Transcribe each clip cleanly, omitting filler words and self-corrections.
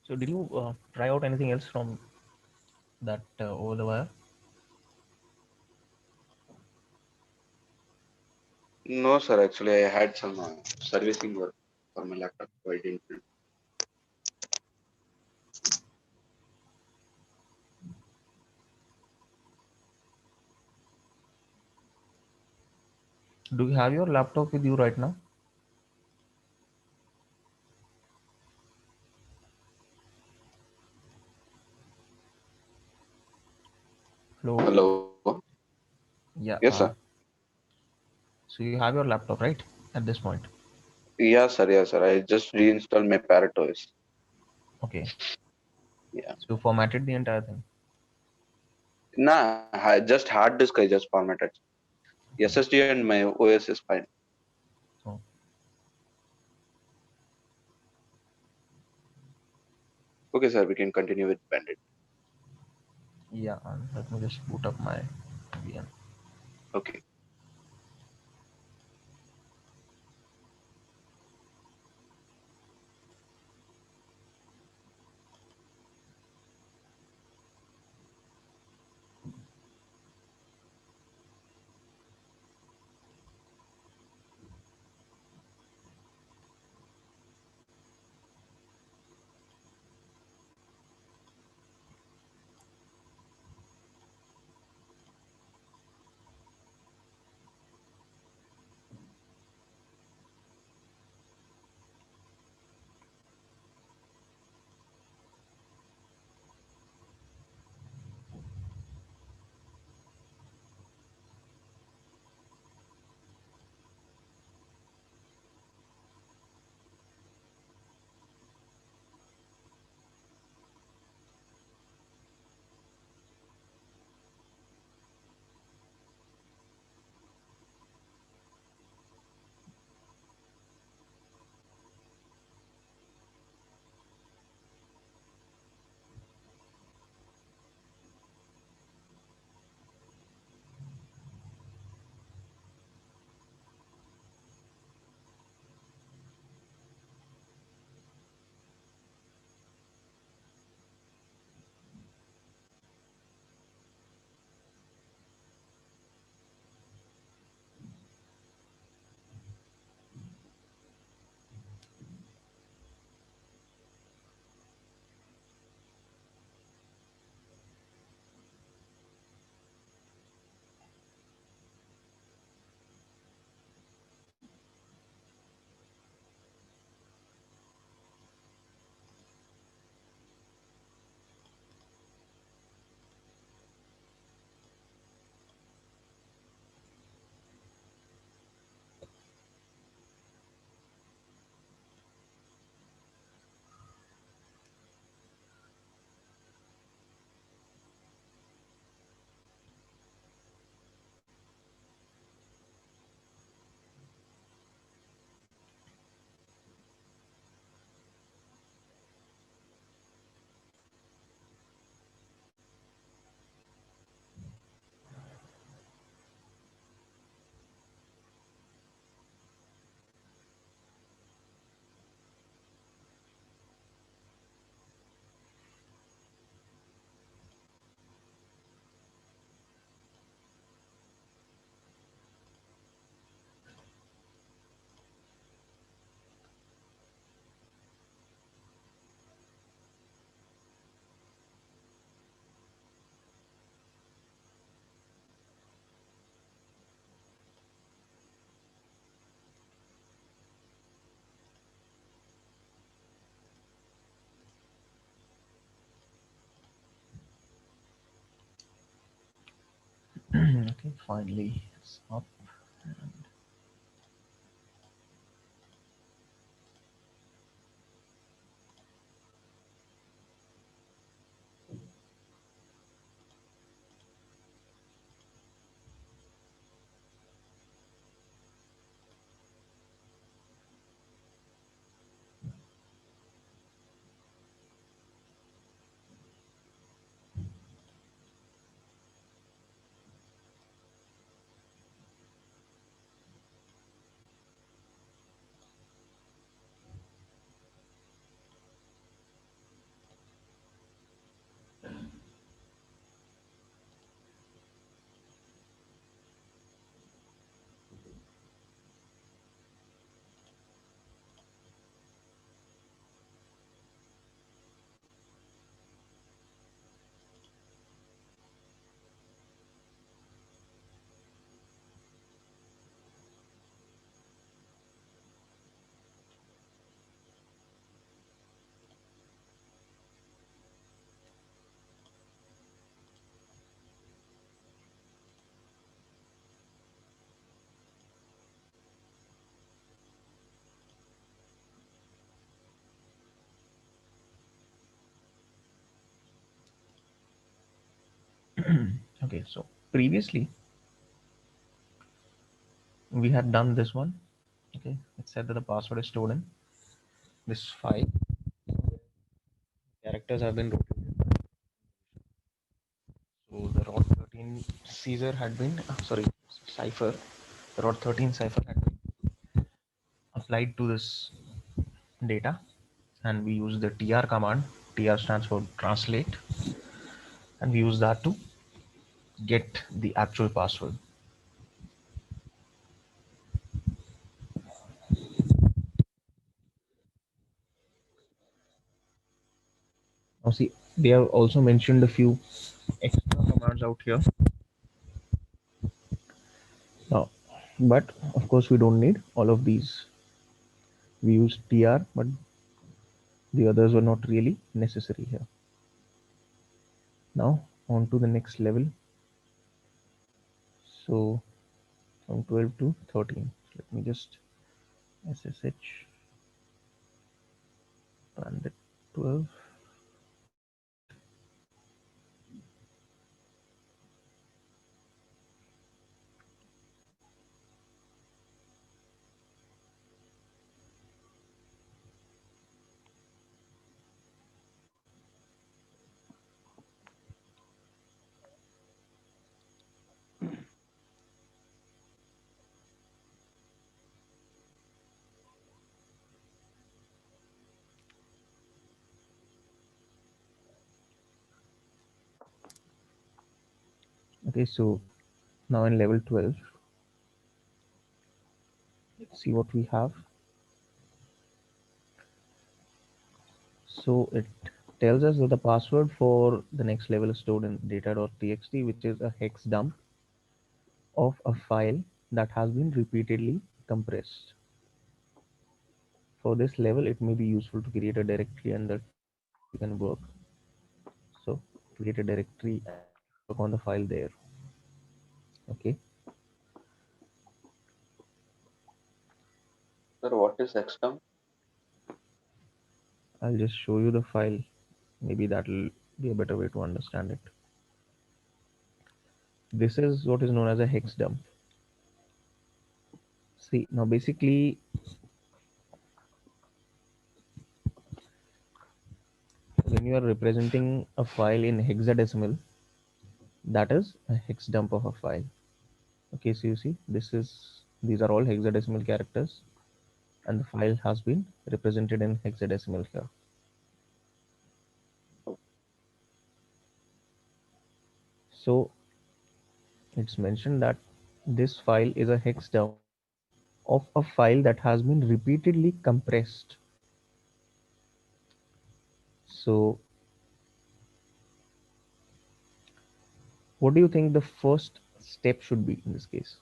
So did you try out anything else from that over the wire? No, sir. Actually, I had some servicing work for my laptop, so I didn't. Do you have your laptop with you right now? Hello. Hello. Yes, Yeah. sir. So you have your laptop right at this point. Yeah, sir. Yeah, sir. I just reinstalled my Paratos. Okay. Yeah. So you formatted the entire thing. Nah, just hard disk I just formatted. Okay. SSD and my OS is fine. So Okay, sir. We can continue with Bandit. yeah, and let me just boot up my VM. Okay. Okay, finally it's up. And Okay, so previously we had done this one. Okay, it said that the password is stored in this file. Characters have been rotated. So the ROT 13 Caesar had been, sorry, cipher. The ROT 13 cipher had been applied to this data, and we use the tr command. Tr stands for translate, and we use that to get the actual password. Now see, they have also mentioned a few extra commands out here. Now, but of course we don't need all of these. We use tr, but the others were not really necessary here. Now on to the next level. So from 12 to 13. Let me just SSH run 12. Okay, so now in level 12, let's see what we have. So it tells us that the password for the next level is stored in data.txt, which is a hex dump of a file that has been repeatedly compressed. For this level, it may be useful to create a directory under txt so you can work. So create a directory and work on the file there. Okay, Sir, what is XCOM? I'll just show you the file. Maybe that'll be a better way to understand it. This is what is known as a hex dump. See, now basically, when you are representing a file in hexadecimal, that is a hex dump of a file. Okay, so you see, these are all hexadecimal characters, and the file has been represented in hexadecimal here. So it's mentioned that this file is a hex dump of a file that has been repeatedly compressed. So what do you think the first step should be in this case?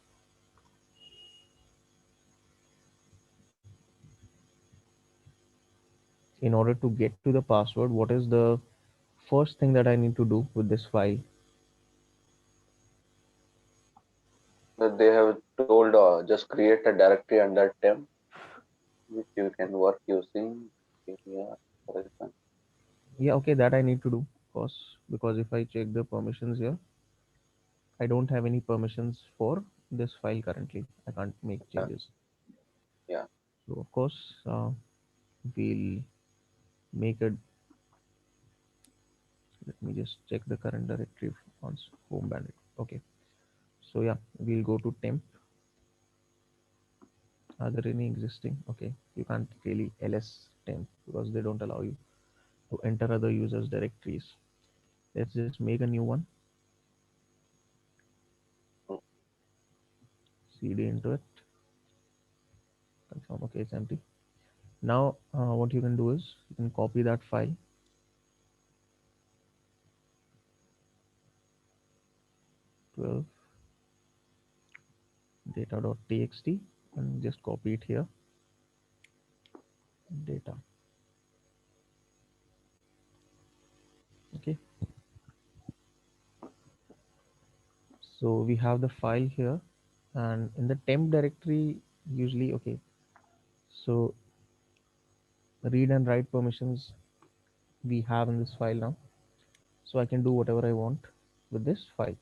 In order to get to the password, what is the first thing that I need to do with this file? That they have told just create a directory under temp which you can work using. Yeah, for example. Yeah, okay, that I need to do, of course, because if I check the permissions here, I don't have any permissions for this file currently. I can't make Yeah, changes. yeah. So of course, we'll make a. Let me just check the current directory on home bandit. Okay, so yeah, we'll go to temp. Are there any existing? Okay, you can't really ls temp because they don't allow you to enter other users' directories. Let's just make a new one. Mm. Cd into it. Confirm. Okay, it's empty. Now, what you can do is you can copy that file 12 data.txt and just copy it here. Data. Okay. So we have the file here, and in the temp directory, usually okay. So read and write permissions we have in this file now. So I can do whatever I want with this file.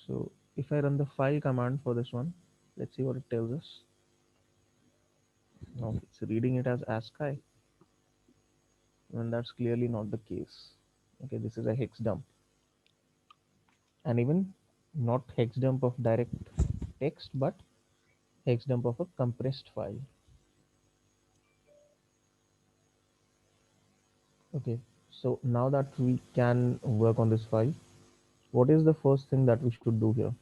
So if I run the file command for this one, let's see what it tells us. Now it's reading it as ASCII, and that's clearly not the case. Okay, this is a hex dump, and even not hex dump of direct text, but hex dump of a compressed file. Okay, so now that we can work on this file, what is the first thing that we should do here?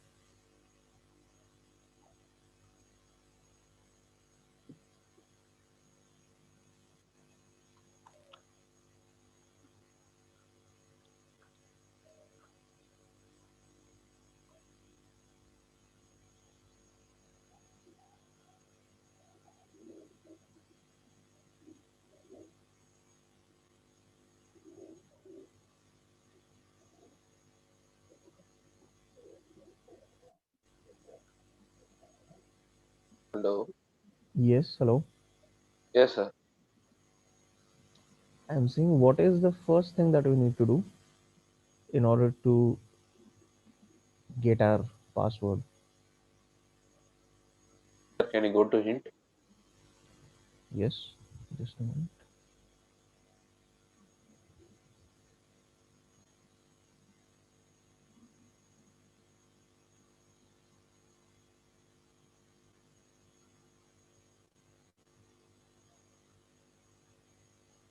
Hello. Yes, hello. Yes, sir. I'm saying what is the first thing that we need to do in order to get our password? Sir, can you go to hint? Yes, just a moment.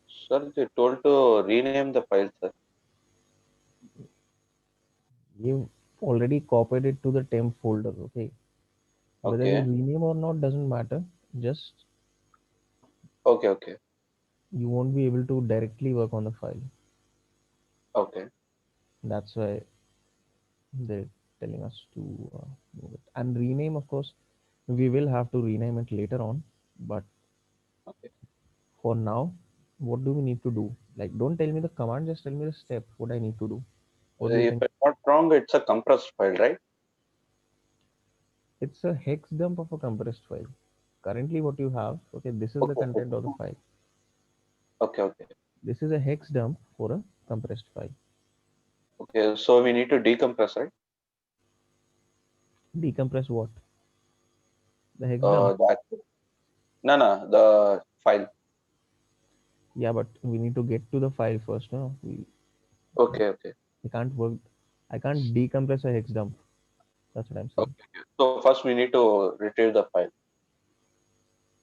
Sir, they told to rename the file, sir. You've already copied it to the temp folder. Okay, whether you Okay. rename or not doesn't matter. Just Okay, okay. you won't be able to directly work on the file. Okay. That's why they're telling us to move it. And rename, of course, we will have to rename it later on. But Okay. for now, what do we need to do? Like, don't tell me the command, just tell me the step. What I need to do. What do you If think? I'm not wrong, it's a compressed file, right? It's a hex dump of a compressed file. Currently, what you have, okay, this is the Okay, content of the okay. file. Okay, okay. This is a hex dump for a compressed file. Okay, so we need to decompress, right? Decompress what? The hex dump. That no, no, the file. Yeah, but we need to get to the file first. No, Okay, okay. we can't work. I can't decompress a hex dump. That's what I'm saying. Okay. So first we need to retrieve the file.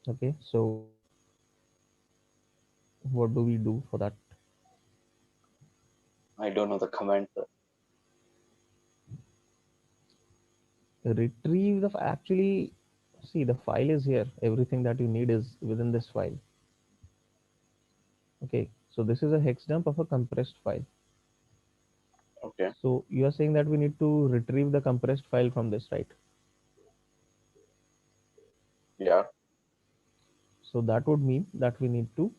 Okay, so what do we do for that? I don't know the command, sir. Retrieve the actually see the file is here. Everything that you need is within this file. Okay, so this is a hex dump of a compressed file. Okay. So you are saying that we need to retrieve the compressed file from this, right? Yeah. So that would mean that we need to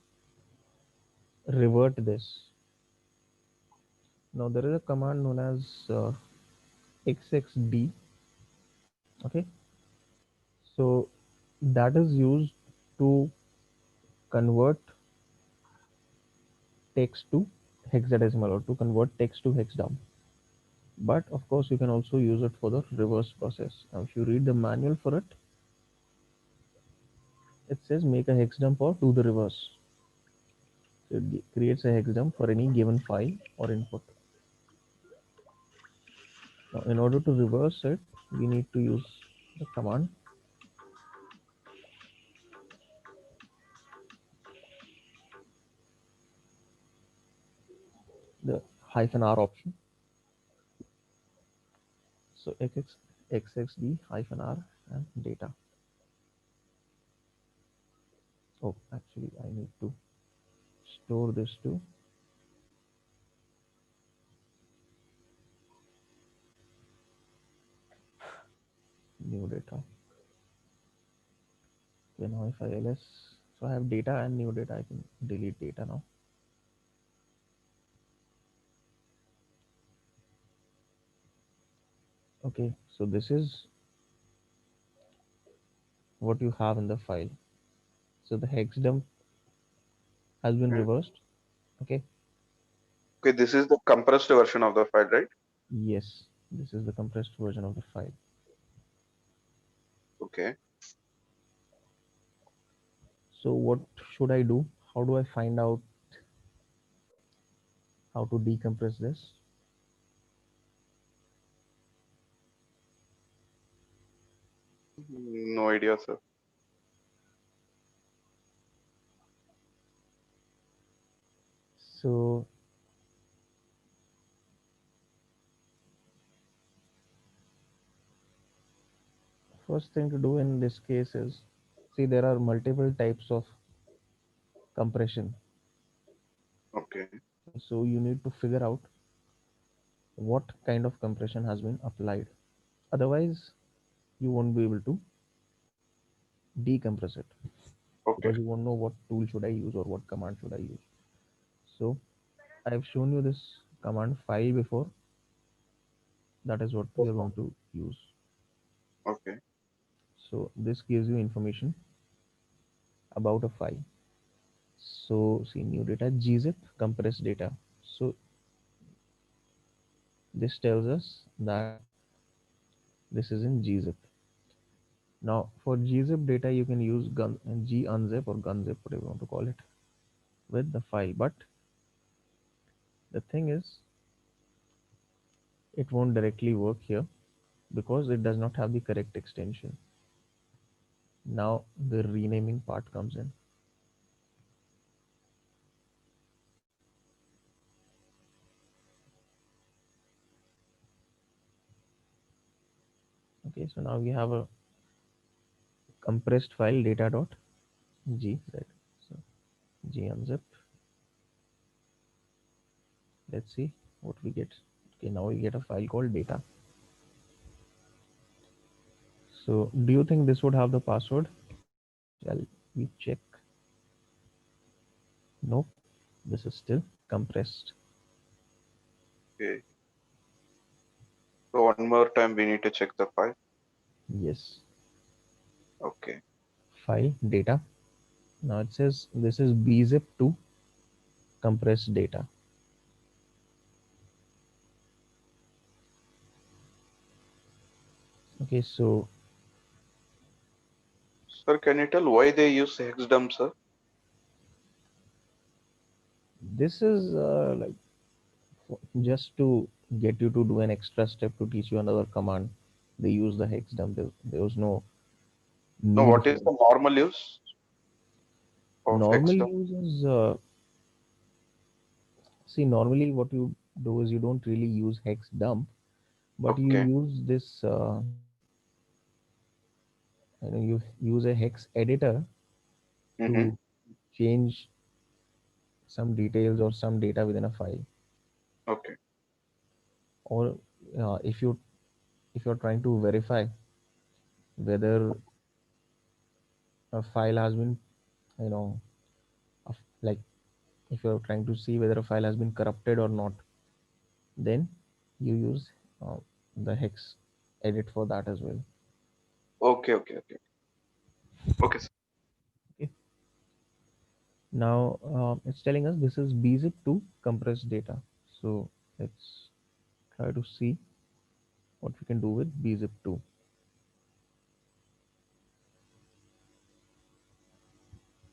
revert this. Now there is a command known as xxd. Okay, so that is used to convert text to hexadecimal or to convert text to hex dump. But of course, you can also use it for the reverse process. Now, if you read the manual for it, it says make a hex dump or do the reverse. So it creates a hex dump for any given file or input. Now, in order to reverse it, we need to use the command, the hyphen r option. So xxd hyphen r and data. Oh, actually, I need to store this to new data. Okay, now if I ls, so I have data and new data. I can delete data now. Okay, so this is what you have in the file. So the hex dump has been Okay. reversed. Okay, Okay, this is the compressed version of the file, right? yes. This is the compressed version of the file. Okay. So what should I do? How do I find out how to decompress this? No idea, sir. So first thing to do in this case is, see, there are multiple types of compression. Okay. So you need to figure out what kind of compression has been applied. Otherwise, you won't be able to decompress it Okay. because you won't know what tool should I use or what command should I use. So I've shown you this command file before. That is what we are going to use. Okay. So this gives you information about a file. So see, new data gzip compressed data. So this tells us that this is in gzip. Now for gzip data you can use gun gunzip or gunzip, whatever you want to call it, with the file. But the thing is, it won't directly work here because it does not have the correct extension. Now the renaming part comes in. Okay, so now we have a compressed file data.gz. So gunzip. Let's see what we get. Okay, now we get a file called data. So do you think this would have the password? Shall we check? Nope. This is still compressed. Okay. So one more time we need to check the file. Yes. Okay. File data. Now it says this is bzip2 compressed data. Okay, so Sir, can you tell why they use hex dump, sir? this is just to get you to do an extra step to teach you another command. They use the hex dump. There was no No, need what is for the normal use of hex normal dump? use is see, normally what you do is you don't really use hex dump, but you Okay. use this you use a hex editor Mm-hmm. to change some details or some data within a file. Okay. Or if you're trying to verify whether a file has been, you know like, if you're trying to see whether a file has been corrupted or not, then you use uh, the hex edit for that as well. Okay. Okay. Okay. Okay, sir. Okay. Now it's telling us this is bzip2 compressed data. So let's try to see what we can do with bzip2,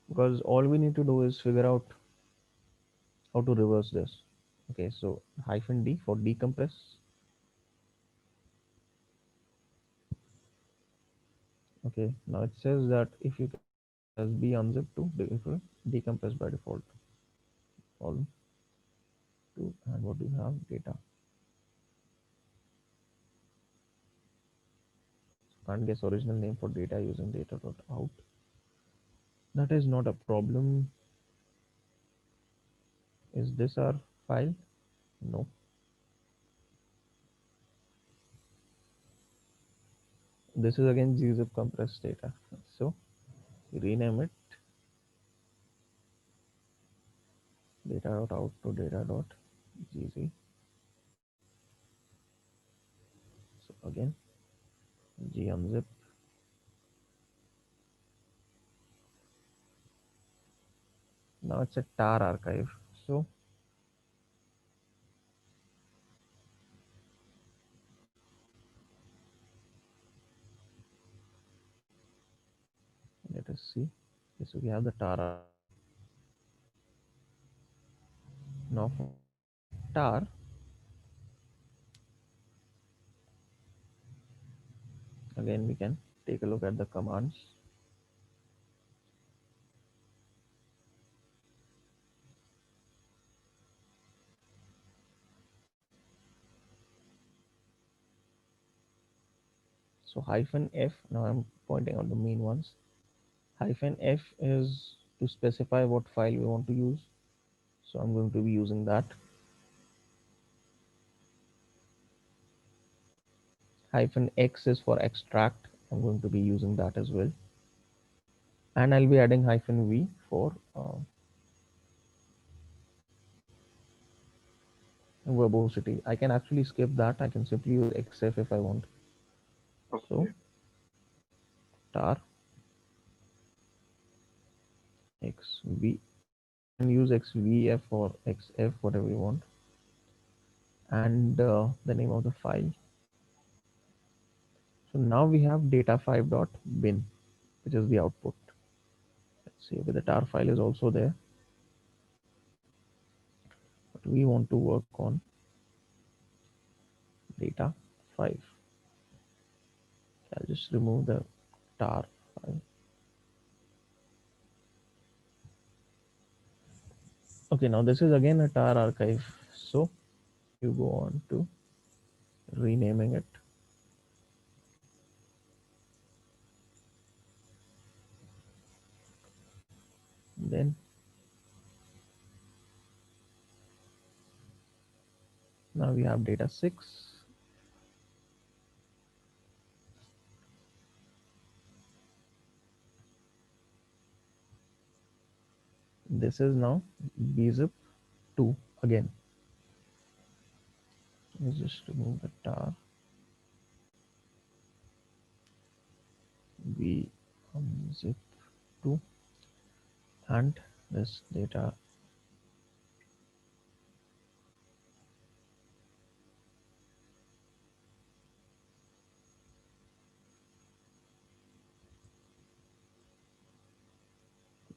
because all we need to do is figure out how to reverse this. Okay, so hyphen d for decompress. Okay, now it says that if you can use as b unzip to decompress by default. Column 2, and what do you have? Data. Can't guess original name for data using data.out. That is not a problem. Is this our file? No. This is again gzip compressed data. So rename it data.out to data.gz. So again gunzip. Now it's a tar archive. So let's see. Okay, so we have the tar archive. Now for tar, again we can take a look at the commands. So hyphen F, now I'm pointing out the main ones. Hyphen F is to specify what file we want to use. So I'm going to be using that. Hyphen X is for extract. I'm going to be using that as well. And I'll be adding hyphen V for verbosity. I can actually skip that. I can simply use XF if I want. So Okay. tar XV. You can use XVF or XF, whatever you want. And the name of the file. So now we have data5.bin, which is the output. Let's see, okay, the tar file is also there, but we want to work on data 5. I'll just remove the tar file. Okay, now this is again a tar archive. So you go on to renaming it. Then now we have data 6. This is now bzip 2 again. Let's just remove the tar. Bzip 2 and this data.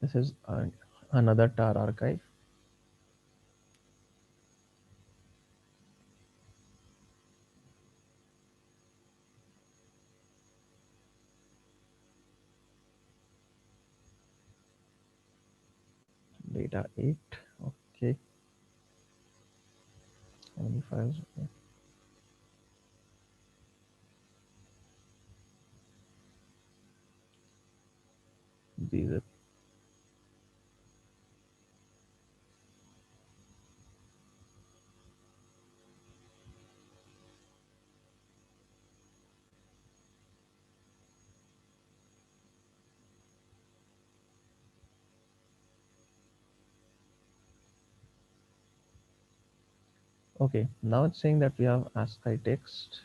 This is another tar archive. Data 8. Okay, how many files? Okay. Bzip. Okay, now it's saying that we have ASCII text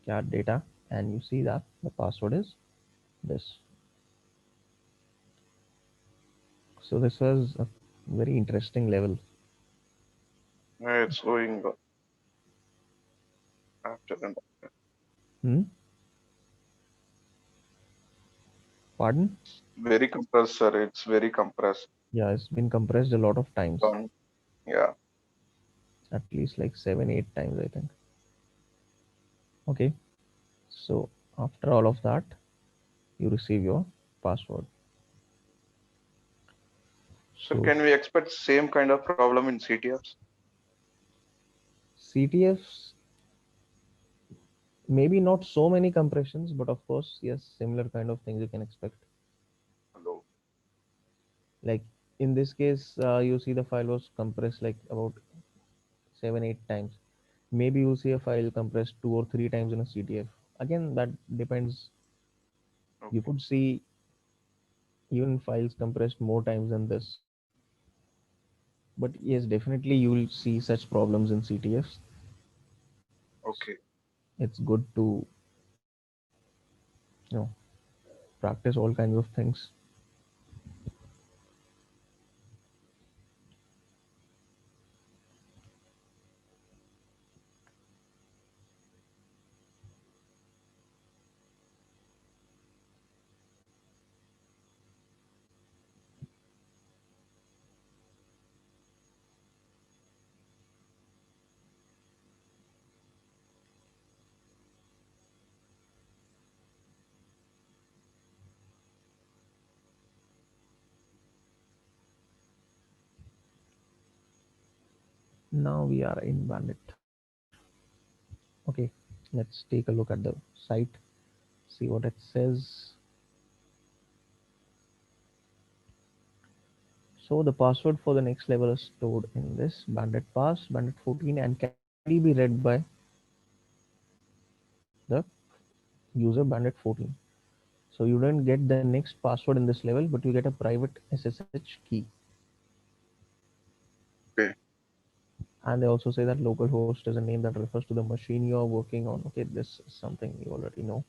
cat data, and you see that the password is this. So this was a very interesting level. Yeah, it's going after and Hmm? Pardon? very compressed, sir. It's very compressed. Yeah, it's been compressed a lot of times, Um, yeah. at least like 7, 8 times, I think. Okay, so after all of that, you receive your password. So So can we expect same kind of problem in CTFs? CTFs, maybe not so many compressions, but of course, yes, similar kind of things you can expect. Hello. Like in this case, you see the file was compressed like about 7, 8 times. Maybe you see a file compressed 2 or 3 times in a CTF. Again, that depends. You Okay. could see even files compressed more times than this. But yes, definitely you will see such problems in CTFs. Okay. It's good to you know practice all kinds of things. Now we are in bandit. Okay, let's take a look at the site, see what it says. So the password for the next level is stored in this bandit pass, bandit 14, and can only be read by the user bandit 14. So you don't get the next password in this level, but you get a private SSH key. Okay. And they also say that localhost is a name that refers to the machine you are working on. Okay, this is something you already know.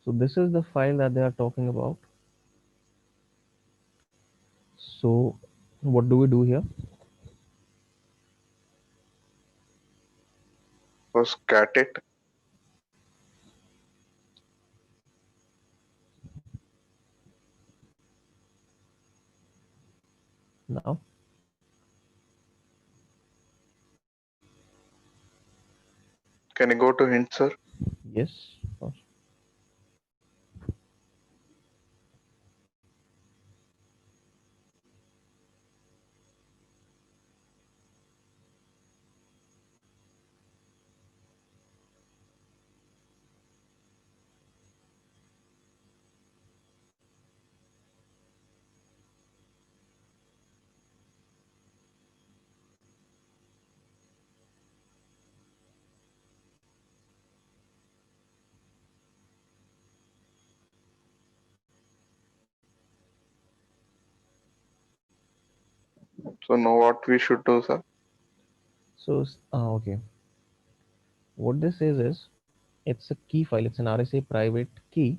So this is the file that they are talking about. So what do we do here? First cat it. Now, Can you go to hint, sir? yes, of course. So know what we should do, sir? So okay, what this is it's a key file. It's an RSA private key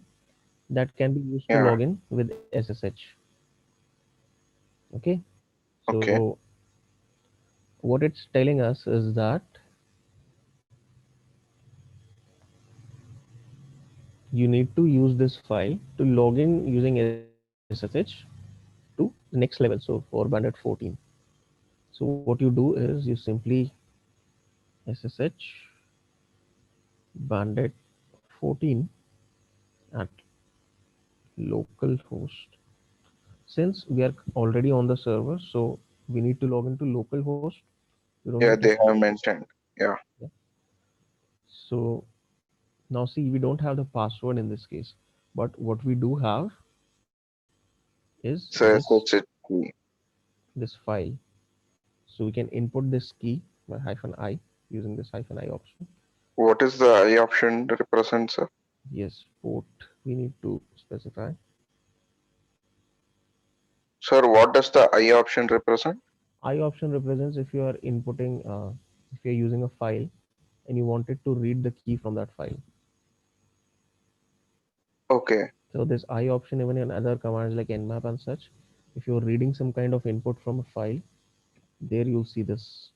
that can be used to Yeah. log in with SSH. Okay, Okay. so what it's telling us is that you need to use this file to log in using SSH to the next level. So for bandit 14. So what you do is you simply SSH bandit 14 at localhost. Since we are already on the server, so we need to log into localhost. You don't need Yeah, to they have mentioned. Yeah. yeah. So now see, we don't have the password in this case, but what we do have is So this SSH key. this file. So we can input this key by hyphen I using this hyphen I option. What is the I option represent, sir? Yes, port we need to specify. Sir, what does the I option represent? I option represents if you are inputting, if you're using a file and you wanted to read the key from that file. Okay. So this I option, even in other commands like nmap and such, if you're reading some kind of input from a file, there you'll see this.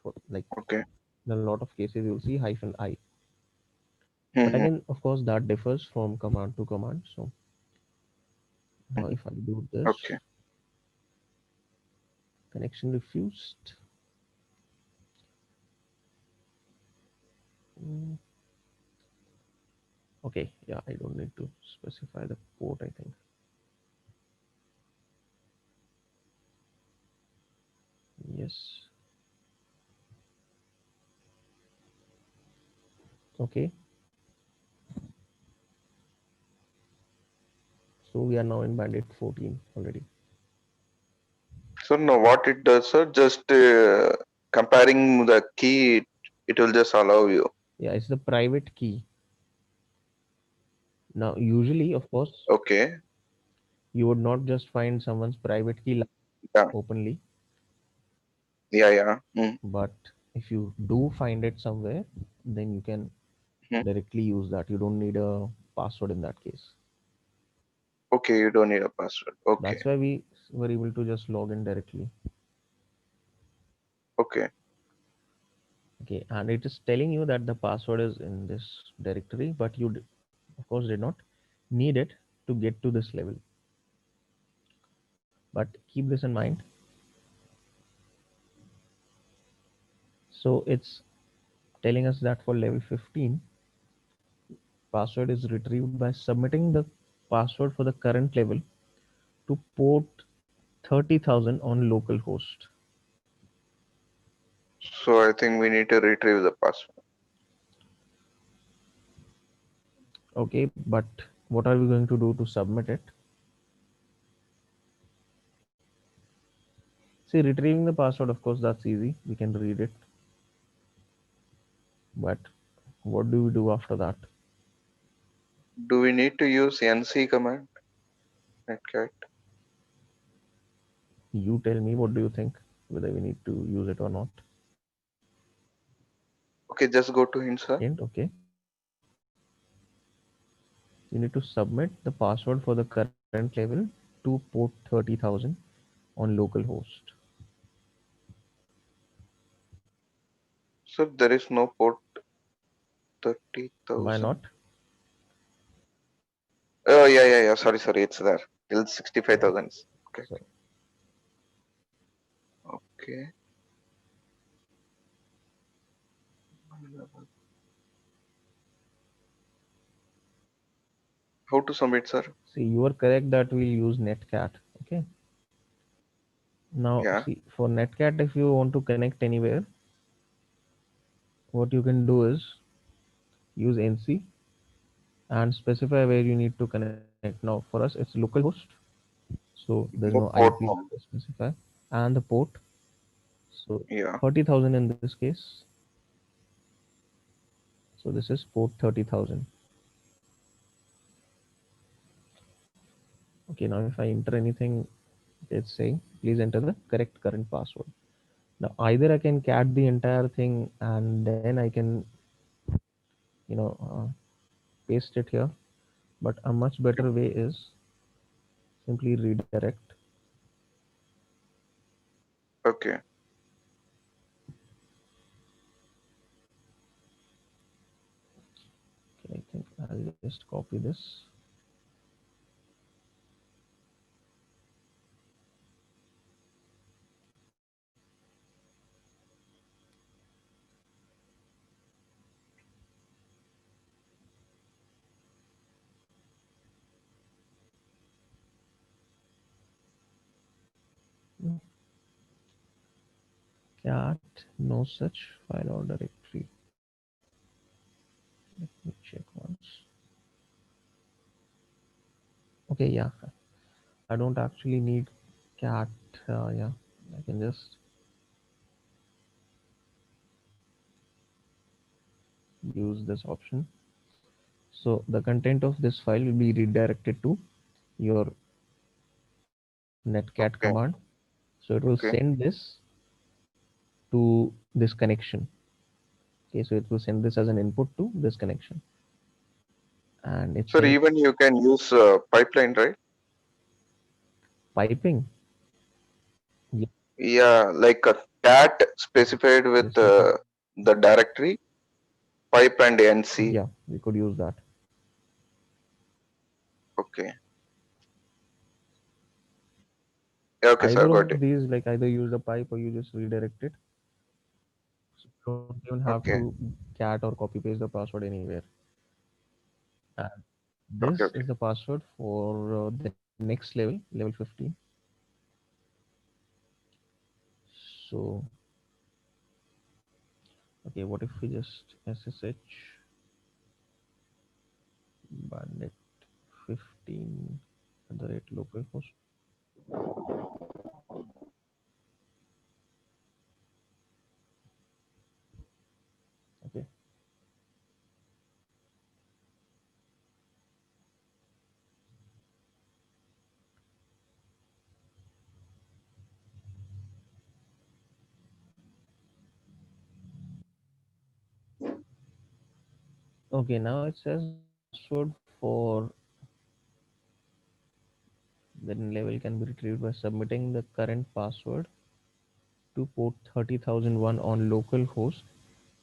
For, like Okay. in a lot of cases, you'll see hyphen I. But Mm-hmm. again, of course, that differs from command to command. So now Mm-hmm. if I do this, Okay. connection refused. Mm, okay, yeah, I don't need to specify the port. I think yes. Okay, so we are now in Bandit 14 already. So now what it does, sir, just comparing the key, it will just allow you. Yeah, it's the private key. Now, usually, of course, Okay. you would not just find someone's private key Yeah. openly, Yeah. Yeah. Mm-hmm. but if you do find it somewhere, then you can directly use that. You don't need a password in that case. Okay. You don't need a password. Okay. That's why we were able to just log in directly. Okay. Okay, and it is telling you that the password is in this directory, but you, of course, did not need it to get to this level. But keep this in mind. So it's telling us that for level 15, password is retrieved by submitting the password for the current level to port 30,000 on localhost. So I think we need to retrieve the password. Okay, but what are we going to do to submit it? See, retrieving the password, of course, that's easy. We can read it. But what do we do after that? Do we need to use NC command? Netcat. You tell me, what do you think? Whether we need to use it or not. Okay, just go to Second, insert. okay. You need to submit the password for the current level to port 30,000 on localhost. So there is no port Why not? 30,000. Oh yeah. Sorry, it's there. Till Yeah. 65,000. Okay, So okay. How to submit, sir? see, you are correct that we'll use netcat. Okay. Now, Yeah. see, for netcat, if you want to connect anywhere, what you can do is use NC and specify where you need to connect. Now, for us, it's localhost, so there's No no port IP now. to specify, and the port. So Yeah. 30,000 in this case. So this is port 30,000. Okay, now if I enter anything, it's saying please enter the correct current password. Now either I can cat the entire thing and then I can, you know, paste it here. But a much better way is simply redirect. Okay. Okay, I think I'll just copy this. Hmm, cat no such file or directory. Let me check once. Okay, yeah, I don't actually need cat. Yeah, I can just use this option. So the content of this file will be redirected to your netcat Okay. command. So it will Okay. send this to this connection. Okay, so it will send this as an input to this connection, and it's Sir, saying even you can use pipeline, right? piping. Yeah, Yeah, like a cat specified with yes, we could. the directory, pipe and NC. Yeah, we could use that. Okay. Yeah, okay, sir, Either of got it. these, like either use the pipe or you just redirect it. So you don't even have to Okay. cat or copy paste the password anywhere. And Okay, this okay. is the password for the next level, level 15. So, okay, what if we just SSH bandit 15 at the rate localhost? Okay. Okay, now it says the password for the level can be retrieved by submitting the current password to port 30,001 on localhost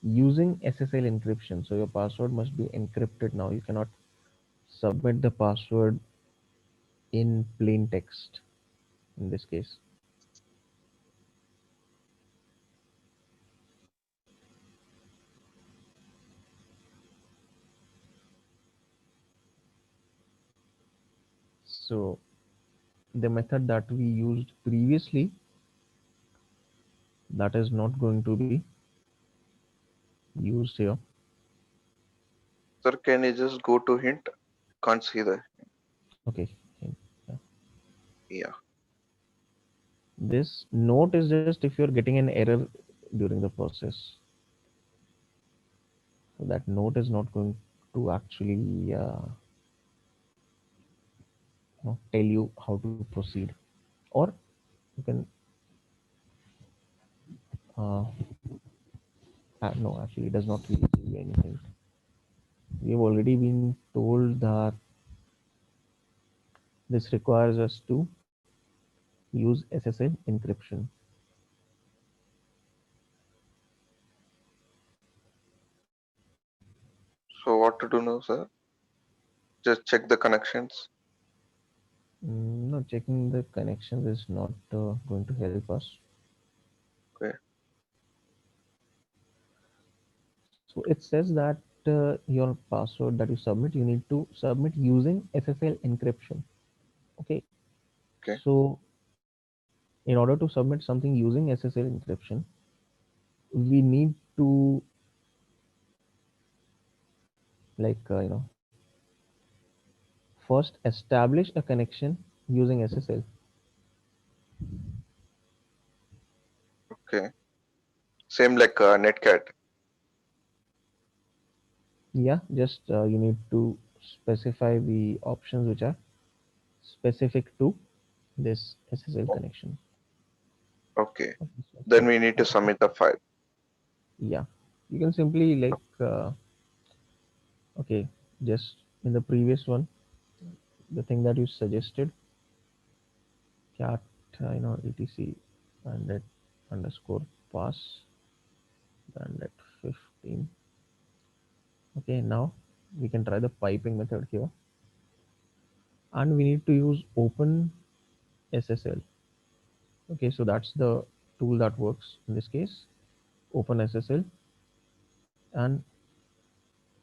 using SSL encryption. So your password must be encrypted now. You cannot submit the password in plain text in this case. So the method that we used previously, that is not going to be used here. Sir, can you just go to hint? Can't see the. Okay. Yeah. Yeah. This note is just if you're getting an error during the process. So that note is not going to actually tell you how to proceed. Or you can, uh, no, actually, it does not really give you anything. We've already been told that this requires us to use SSL encryption. So what to do now, sir? Just check the connections. No, checking the connections is not going to help us. Okay. So it says that your password that you submit, you need to submit using SSL encryption. Okay. Okay. So in order to submit something using SSL encryption, we need to like first establish a connection using SSL. Okay. Same like Netcat. Yeah, just you need to specify the options which are specific to this SSL connection. Okay. Okay, so Then for we need to submit the file. yeah, you can simply like okay, just in the previous one, the thing that you suggested, cat etc and that underscore pass and that 15. Okay, now we can try the piping method here, and we need to use open SSL. Okay, so that's the tool that works in this case, open SSL, and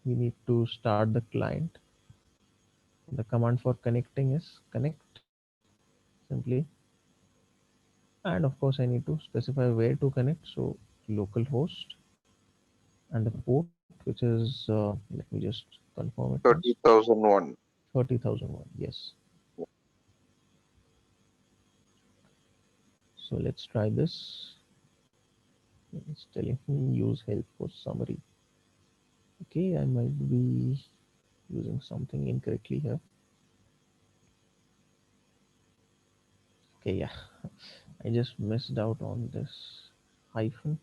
we need to start the client. The command for connecting is connect simply, and of course I need to specify where to connect. So localhost and the port, which is let me just confirm it once. 30,001. 30,001. Yes. So let's try this. It's telling me use help for summary. Okay, I might be using something incorrectly here. Okay, yeah, I just missed out on this hyphen.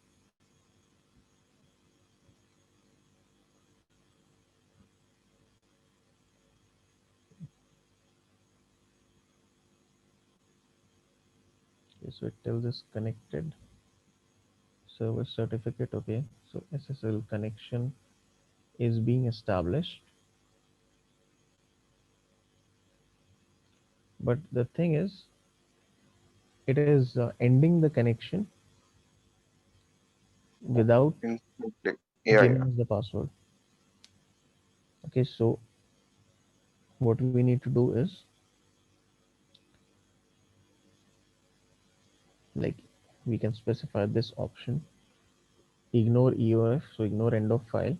Okay, so it tells us connected service certificate. Okay, so SSL connection is being established, but the thing is, it is ending the connection without Instantly. Yeah, giving yeah. us the password. Okay, so what we need to do is like we can specify this option, ignore EOF, so ignore end of file,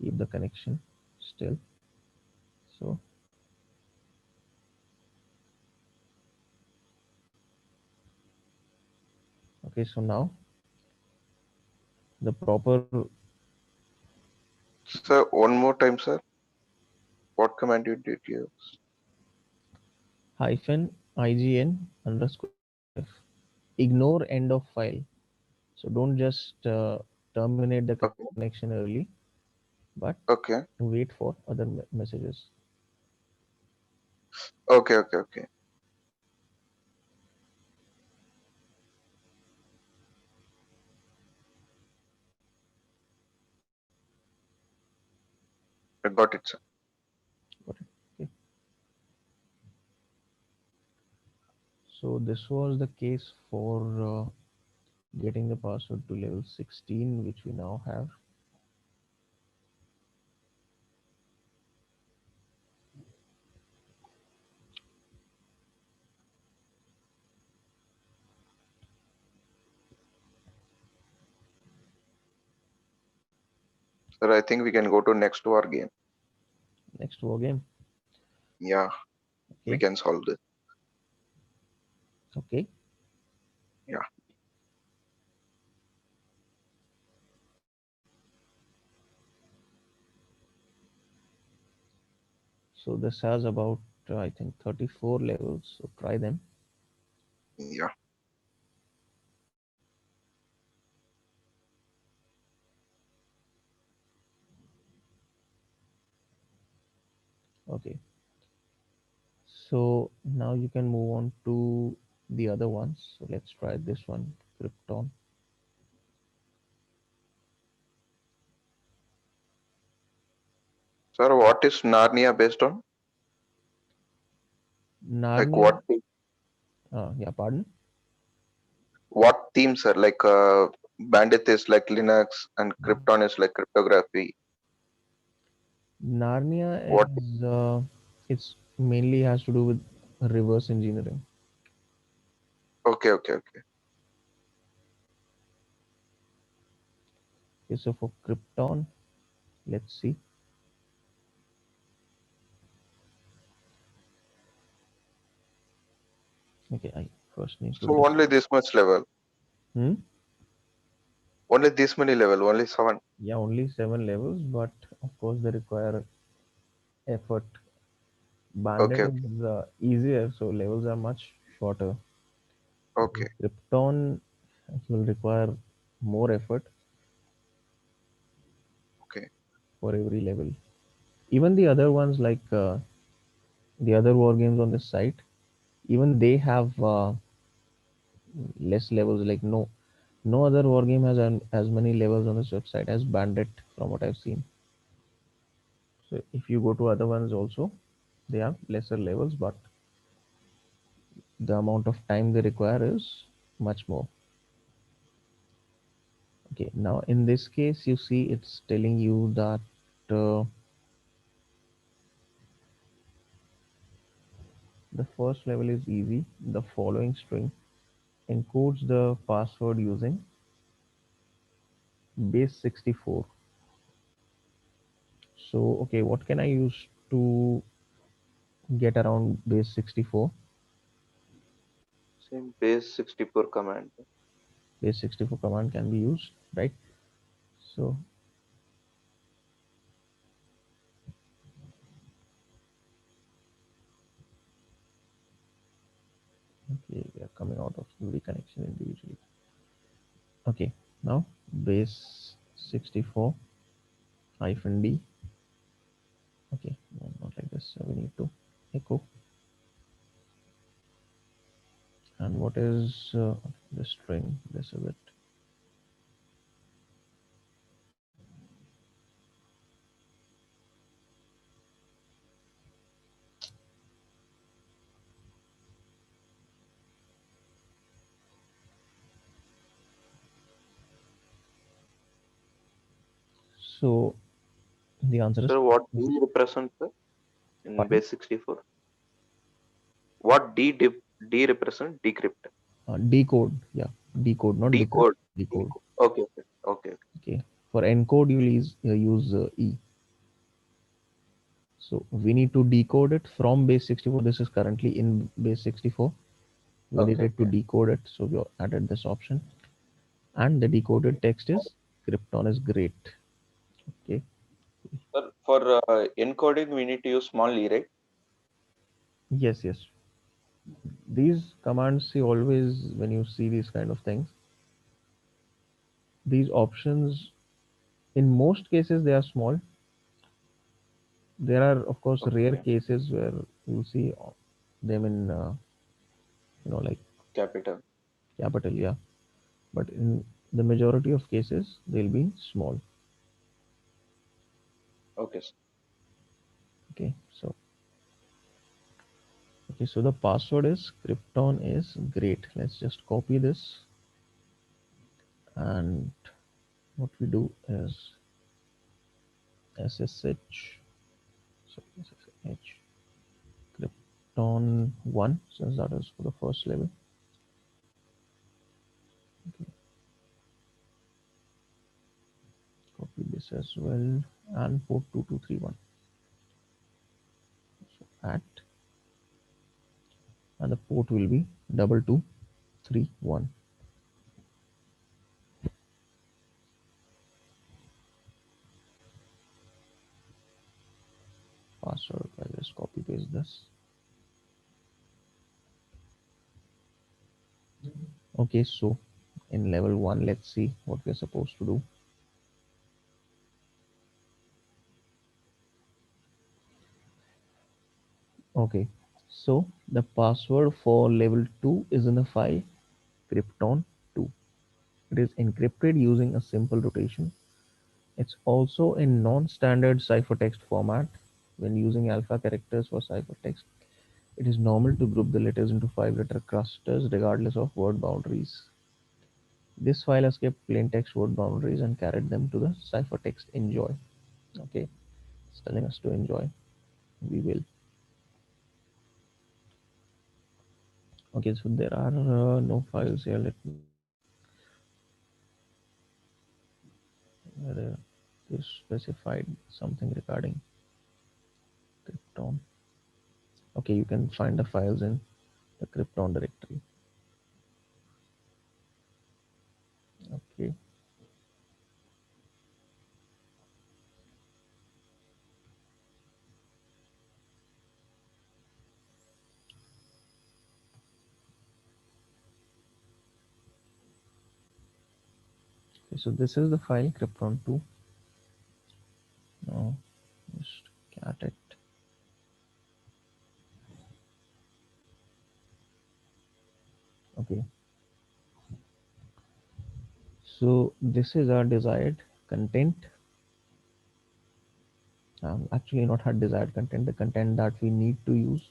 keep the connection still. So okay, so now the proper Sir, one more time, sir. What command you did use? hyphen IGN underscore EOF, ignore end of file. So don't just terminate the Okay. connection early, but Okay. wait for other messages. Okay. Okay. Okay. I got it, sir. Got it. Okay. So this was the case for getting the password to level 16, which we now have. Sir, I think we can go to next war game. Next war game. Yeah, we Okay. can solve this. Okay. Yeah. So this has about I think 34 levels. So try them. Yeah. Okay. So now you can move on to the other ones. So let's try this one, Krypton. Sir, what is Narnia based on? Like Narnia. Yeah, pardon. what theme, sir? Like Bandit is like Linux and Krypton is like cryptography. Narnia What? is it's mainly has to do with reverse engineering. Okay, okay, okay. Okay, so for Krypton, let's see. Okay, I first need to So only this much level. Hmm? Only this many level. Only 7. Yeah, only 7 levels, but of course they require effort. Bandit Okay, okay, is easier, so levels are much shorter. okay, Krypton will require more effort okay. for every level. Even the other ones, like the other war games on this site, even they have less levels. Like no other war game has as many levels on this website as Bandit, from what I've seen. So if you go to other ones also, they have lesser levels, but the amount of time they require is much more. Okay, now in this case, you see it's telling you that uh, the first level is easy. The following string encodes the password using base 64. So, okay, what can I use to get around base 64? Same base 64 command. Base 64 command can be used, right? So, okay, we are coming out of the connection individually. Okay, now base 64 hyphen D. Okay, no, not like this. So we need to echo. And what is the string? This is it. So the answer is Sir, what D represents, sir, in pardon? base 64? What D represent? Decrypt. Decode. Yeah, decode, not decrypt. Decode. Decode. Decode. Okay, okay, okay. Okay. For encode, you will use E. So we need to decode it from base 64. This is currently in base 64. We Okay, needed to okay. decode it, so we added this option. And the decoded text is Krypton is great. Okay. Sir, for encoding, we need to use small e, right? Yes, yes. These commands, see, always when you see these kind of things, these options, in most cases, they are small. There are, of course, rare Okay. cases where you see them in, like Capital. capital, yeah. But in the majority of cases, they'll be small. Okay, sir. Okay, so the password is Krypton is great. Let's just copy this, and what we do is SSH. So SSH Krypton 1, since that is for the first level. Okay, copy this as well, and port 2231. So at, and the port will be 2231. Password, I'll just copy paste this. Okay, so in level 1, let's see what we're supposed to do. Okay, so the password for level 2 is in the file Krypton 2. It is encrypted using a simple rotation. It's also in non-standard ciphertext format. When using alpha characters for ciphertext, it is normal to group the letters into 5-letter clusters regardless of word boundaries. This file has kept plain text word boundaries and carried them to the ciphertext enjoy. Okay, it's telling us to enjoy. We will. Okay, so there are no files here. Let me check whether this specified something regarding Krypton. Okay, you can find the files in the Krypton directory. Okay, okay, so this is the file Krypton 2. Now just cat it. Okay, so this is our desired content. Actually, not our desired content, the content that we need to use.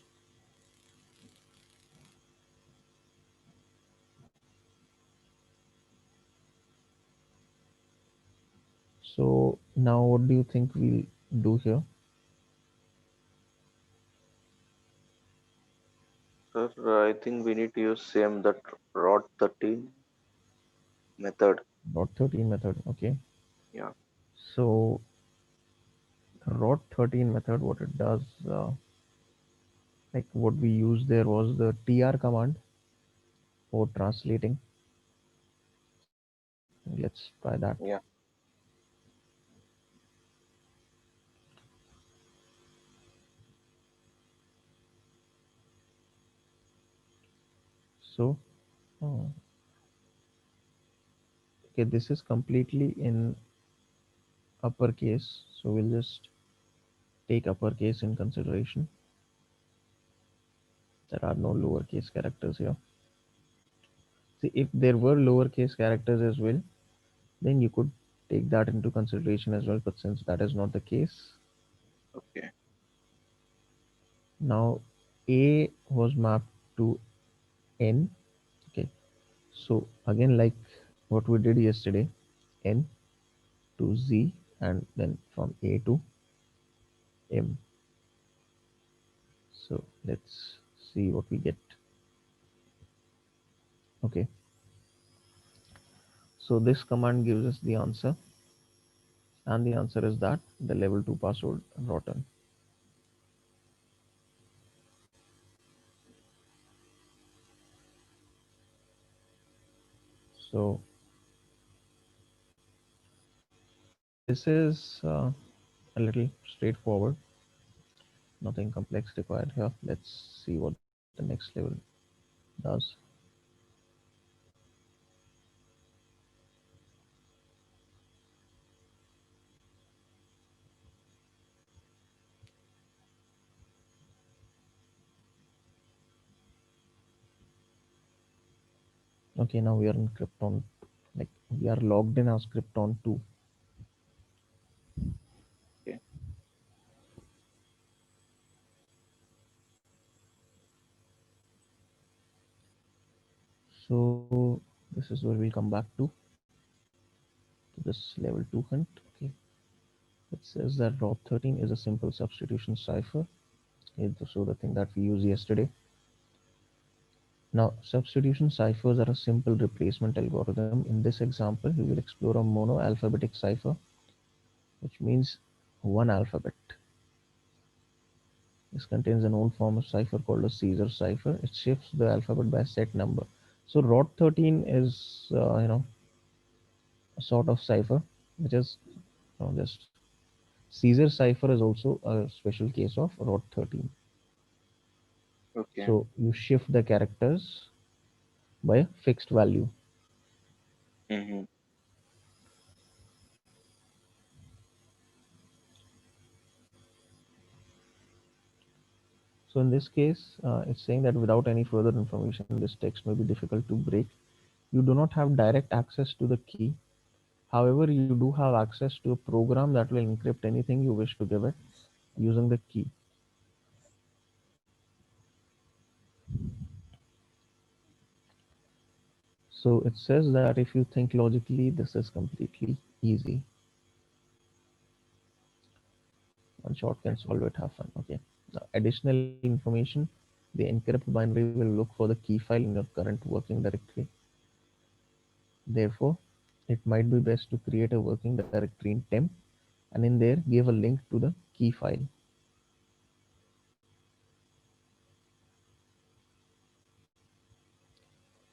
So now what do you think we'll do here? Sir, I think we need to use same that rot 13 method. Rot 13 method. Okay, Yeah. so the rot 13 method, what it does, like what we used there was the tr command for translating. Let's try that. Yeah. So uh, okay, this is completely in uppercase, so we'll just take uppercase in consideration. There are no lowercase characters here. See, if there were lowercase characters as well, then you could take that into consideration as well. But since that is not the case, Okay. now A was mapped to N. Okay, so again, like what we did yesterday, N to Z, and then from A to M. So let's see what we get. Okay, so this command gives us the answer, and the answer is that the level 2 password rotten. So this is a little straightforward, nothing complex required here. Let's see what the next level does. Okay, now we are in Krypton, like we are logged in as Krypton 2. Okay. So this is where we'll come back to this level 2 hunt. Okay, it says that ROP 13 is a simple substitution cipher. So the thing that we used yesterday. Now, substitution ciphers are a simple replacement algorithm. In this example, we will explore a mono alphabetic cipher which means one alphabet. This contains a known form of cipher called a Caesar cipher. It shifts the alphabet by a set number. So rot 13 is a sort of cipher, which is just Caesar cipher is also a special case of rot 13. Okay. So you shift the characters by a fixed value. Mm-hmm. So in this case, it's saying that without any further information, this text may be difficult to break. You do not have direct access to the key. However, you do have access to a program that will encrypt anything you wish to give it using the key. So it says that if you think logically, this is completely easy. One shot can solve it. Have fun. Okay. Now, additional information: the encrypt binary will look for the key file in your current working directory. Therefore, it might be best to create a working directory in temp and in there give a link to the key file.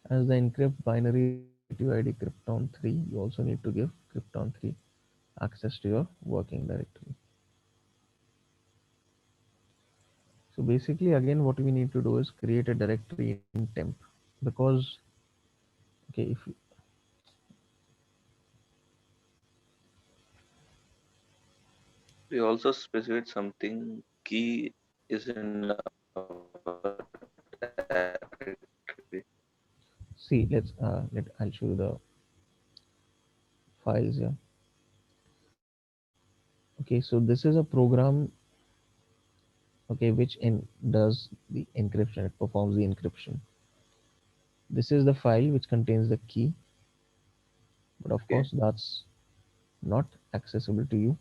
As the encrypt binary is relative ID Krypton 3, you also need to give Krypton 3 access to your working directory. So basically, again, what we need to do is create a directory in temp because, okay, if We also specified something key is in our directory. see, I'll show you the files here. Okay, so this is a program, okay, which does the encryption. It performs the encryption. This is the file which contains the key, but of Okay. course, that's not accessible to you.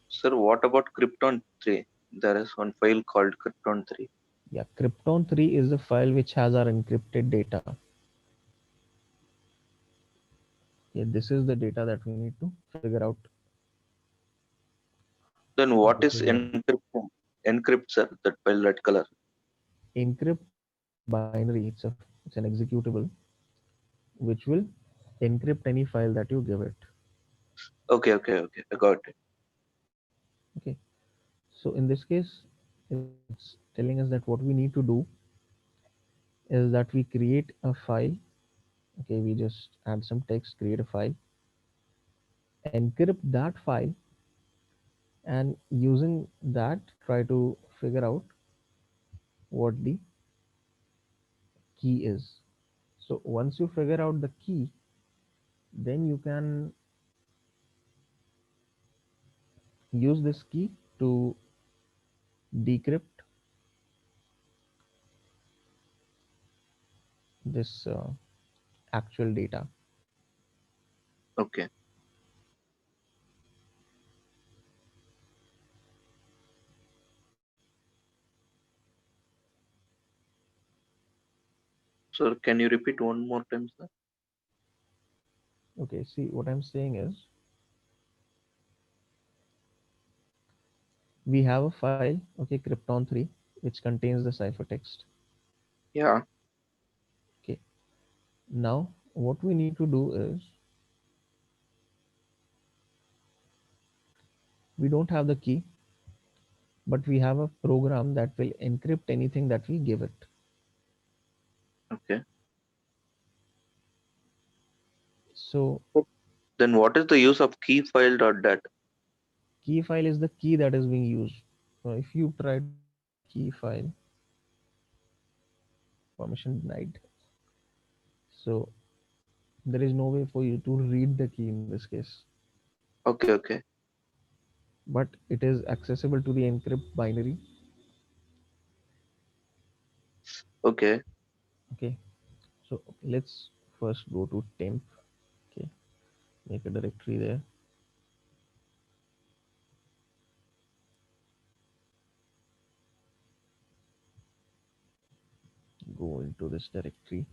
Sir, what about Krypton 3? There is one file called Krypton 3. Yeah, Krypton 3 is the file which has our encrypted data. Yeah, this is the data that we need to figure out. Then what This is is our encryption? Encrypt, sir, that file red color. encrypt binary. It's an executable which will encrypt any file that you give it. Okay, okay, okay. I got it. Okay. So in this case, it's telling us that what we need to do is that we create a file. Okay, we just add some text, create a file, encrypt that file, and using that try to figure out what the key is. So once you figure out the key, then you can use this key to decrypt this actual data. Okay. Sir, can you repeat one more time, sir? Okay, see what I'm saying is we have a file, okay, Krypton 3, which contains the ciphertext. Yeah. Okay, now what we need to do is we don't have the key, but we have a program that will encrypt anything that we give it. Okay. So Then what is the use of key file dot dat? key file is the key that is being used. So if you try to use the key file, permission denied. So there is no way for you to read the key in this case, Okay, okay, but it is accessible to the encrypt binary. okay. Okay, so let's first go to temp. Okay, make a directory there. Go into this directory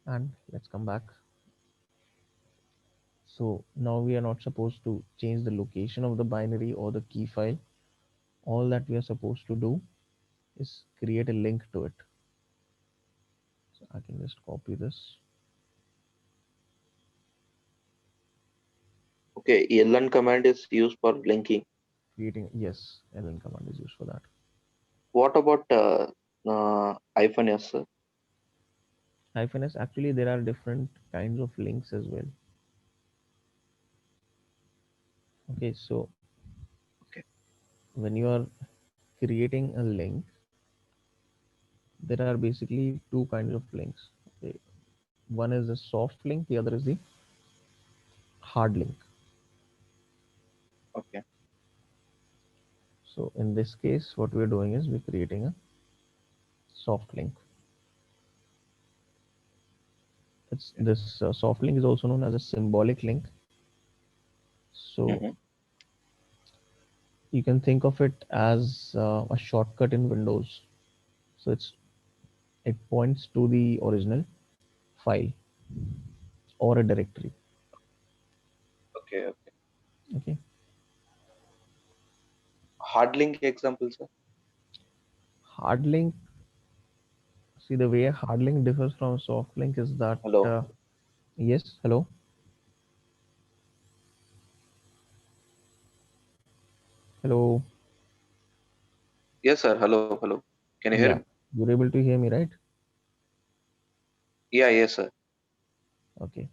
and let's come back. So now we are not supposed to change the location of the binary or the key file. All that we are supposed to do is create a link to it. So I can just copy this, Okay, ln command is used for linking. creating, yes, ln command is used for that. What about hyphen s, sir? Hyphen s, actually there are different kinds of links as well. Okay, so Okay. when you are creating a link, there are basically two kinds of links. Okay, one is a soft link, the other is the hard link. Okay. So in this case, what we're doing is we're creating a soft link. It's this soft link is also known as a symbolic link. So Mm-hmm. you can think of it as a shortcut in Windows. So it points to the original file or a directory. Okay. Okay. Okay, Hard link example, sir. hard link. See, the way a hard link differs from a soft link is that Hello. yes, hello, hello, Yes, sir. Hello. Hello. Can you hear me? yeah, you're able to hear me, right? Yeah. Yes, sir. Okay,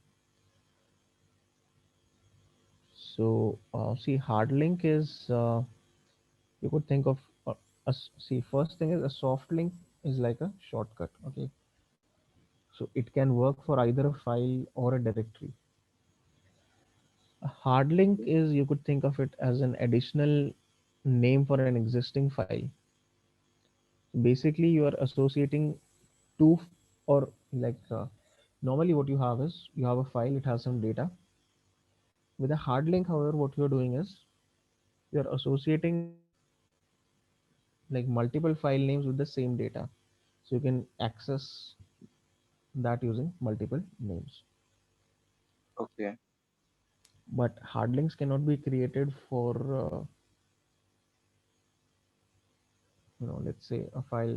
so see, hard link is you could think of see, first thing is a soft link is like a shortcut. Okay, so it can work for either a file or a directory. A hard link is, you could think of it as an additional name for an existing file. Basically, you are associating two or like normally what you have is you have a file, it has some data. With a hard link, however, what you're doing is you're associating like multiple file names with the same data. So you can access that using multiple names. Okay. But hard links cannot be created for let's say a file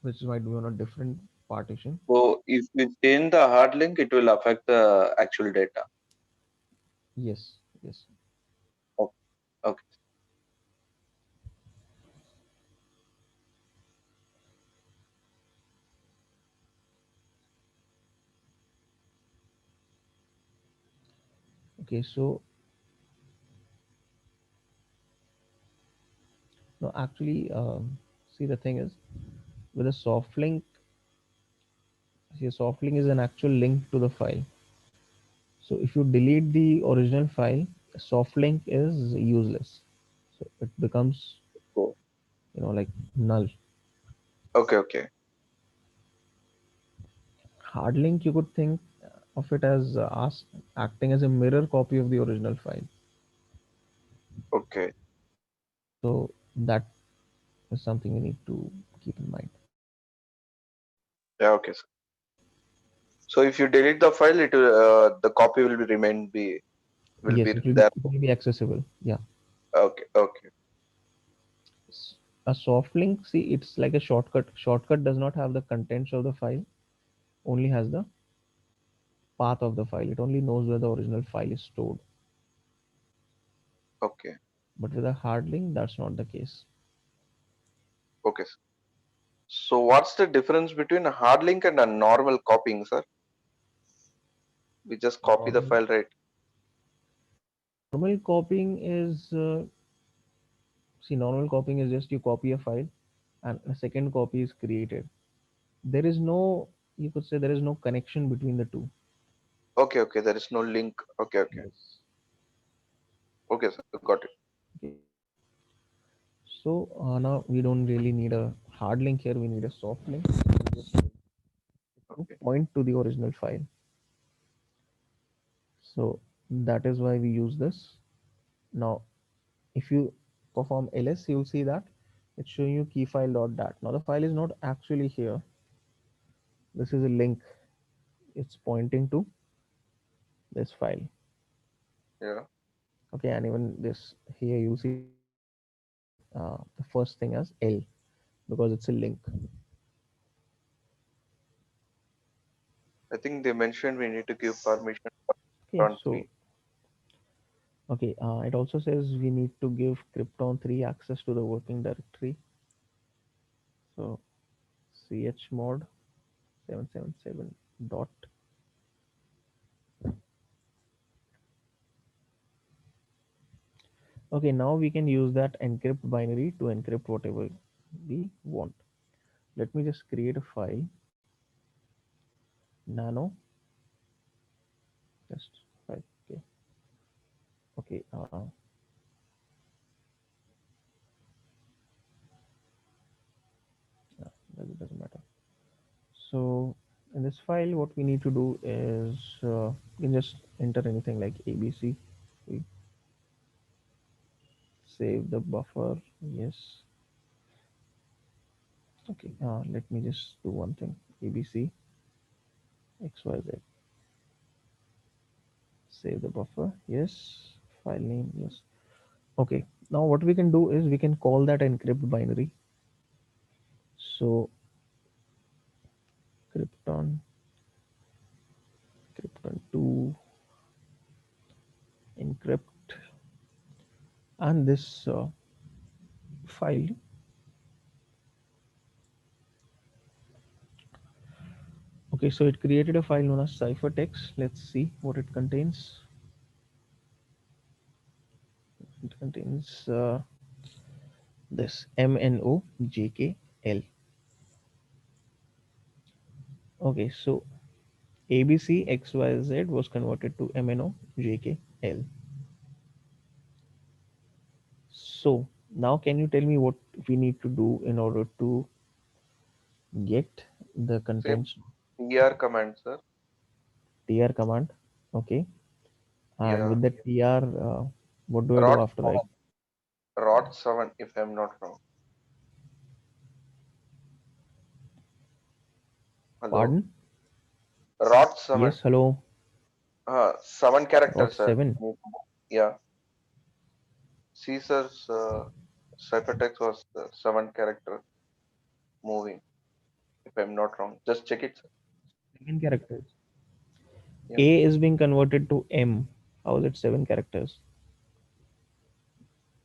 which might be on a different partition. So if we change the hard link, it will affect the actual data. Yes, yes. Okay. Okay. Okay, so no, actually, see, the thing is with a soft link, see, a soft link is an actual link to the file. So if you delete the original file, a soft link is useless. So it becomes, Cool. like null. Okay. Okay. Hard link, you could think of it as acting as a mirror copy of the original file. Okay. So that is something you need to keep in mind. Yeah. Okay, sir. So if you delete the file, it will the copy will Yes, be it there. will be accessible. Yeah. Okay. Okay. A soft link, see, it's like a shortcut. Shortcut does not have the contents of the file, only has the path of the file. It only knows where the original file is stored. Okay. But with a hard link, that's not the case. Okay, sir. So what's the difference between a hard link and a normal copying, sir? We just copy the Normal file, right? normal copying is see, normal copying is just you copy a file and a second copy is created. There is no, you could say there is no connection between the two. Okay. Okay. There is no link. Okay. Okay. Yes. Okay, sir. Got it. Okay. So now we don't really need a hard link here. We need a soft link. We just need to Okay. point to the original file. So that is why we use this. Now, if you perform ls, you'll see that it's showing you key file.dat. Now the file is not actually here. This is a link. It's pointing to this file. Yeah. Okay, and even this here you'll see the first thing as L because it's a link. I think they mentioned we need to give permission Okay, on so three. okay, it also says we need to give Krypton 3 access to the working directory. So chmod 777 dot. Okay, now we can use that encrypt binary to encrypt whatever we want. Let me just create a file, nano, just file. Okay, okay, yeah, that doesn't matter. So in this file, what we need to do is you can just enter anything like ABC. We save the buffer. Yes. Okay. Let me just do one thing. ABC XYZ. Save the buffer. Yes. File name. Yes. Okay. Now what we can do is we can call that encrypt binary. So Krypton, Krypton 2 encrypt, and this file. Okay, so it created a file known as ciphertext. Let's see what it contains. It contains this MNOJKL. Okay, so ABCXYZ was converted to MNOJKL. So now can you tell me what we need to do in order to get the Same contents? TR command, sir. TR command. Okay, and Yeah. with the TR, what do I do Rot after I? Rot 7, if I'm not wrong. Hello. Pardon? Rot 7. Yes, hello. 7 Rot characters, sir. 7. Yeah. Caesar's ciphertext was 7 character moving, if I'm not wrong. Just check it, sir. 7 characters. Yeah. A is being converted to M. How is it 7 characters?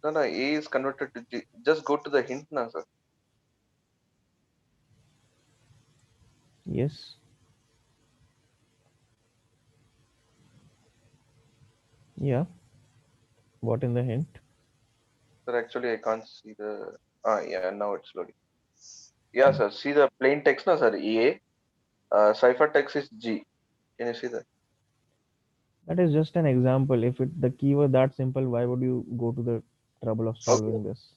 No, no, A is converted to G. Just go to the hint now, sir. Yes. Yeah. What in the hint? Sir, actually, I can't see the. Yeah, now it's loading. Yeah, sir. See the plain text, na, sir. A. Ciphertext is G. Can you see that? That is just an example. If it the key were that simple, why would you go to the trouble of Okay, solving this?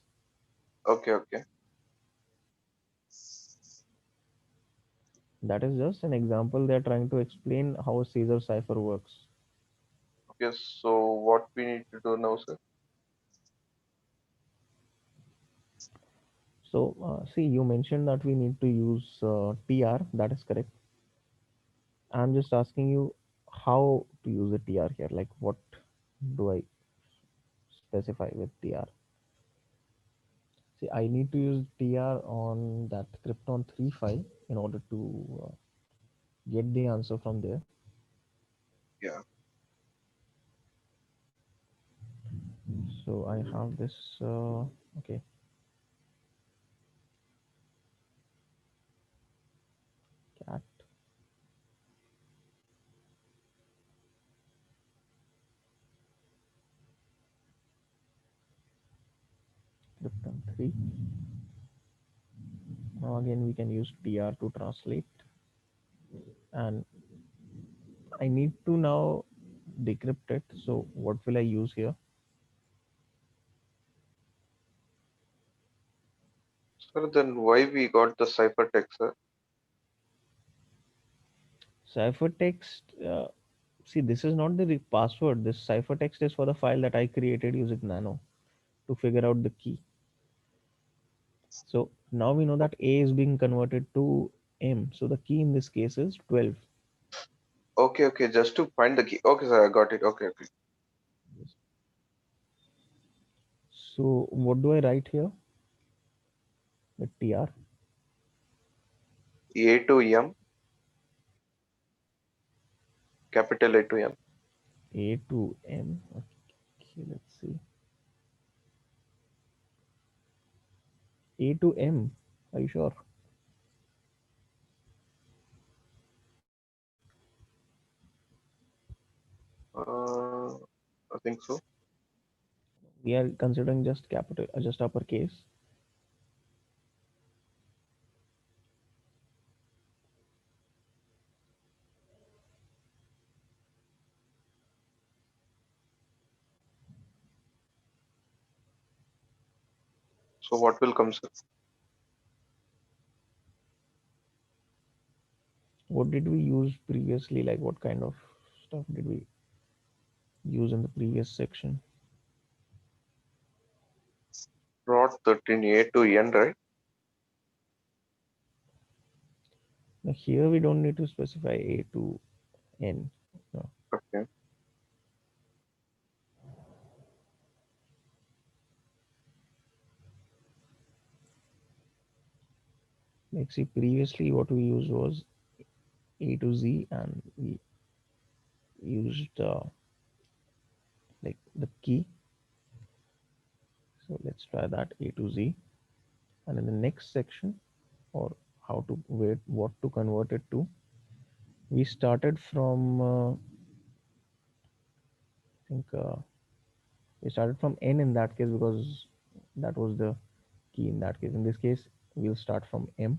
okay. That is just an example. They are trying to explain how a Caesar cipher works. Okay, so what we need to do now, sir? So, see, you mentioned that we need to use TR. That is correct. I'm just asking you how to use a TR here. Like, what do I specify with TR? See, I need to use TR on that Krypton 3 file in order to get the answer from there. Yeah. So I have this, okay, cat Krypton 3. Now again, we can use TR to translate, and I need to now decrypt it. So what will I use here? Sir, then why we got the ciphertext, sir? Ciphertext. See, this is not the password. This ciphertext is for the file that I created using Nano to figure out the key. So now we know that A is being converted to M. So the key in this case is 12. Okay, just to find the key. Okay, sir, I got it. Okay. So what do I write here with TR? A to M, capital A to M. A to M. Okay, let's see. A to M. Are you sure? Uh, I think so. We are considering just capital, just uppercase. So what will come, sir? What did we use previously? Like what kind of stuff did we use in the previous section? Rod 13 A to N, right? Now here we don't need to specify A to N. No. Okay. Like see previously what we used was A to Z and we used like the key. So let's try that A to Z. And in the next section or how to wait what to convert it to, we started from I think we started from N in that case because that was the key in that case. In this case, we'll start from M.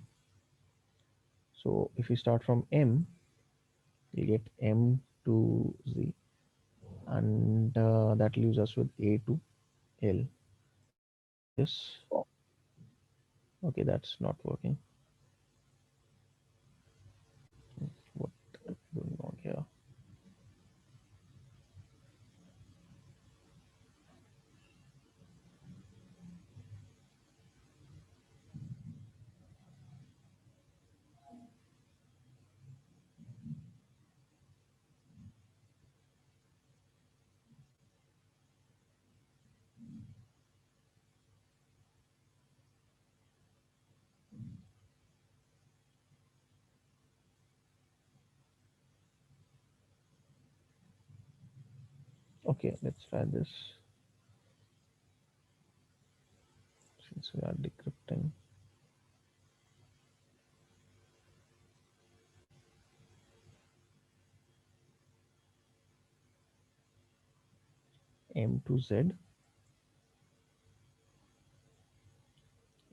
So if we start from M, we'll get M to Z, and that leaves us with A to L. Run this. Okay, that's not working. What am I doing wrong here? Okay, let's try this. Since we are decrypting M to Z,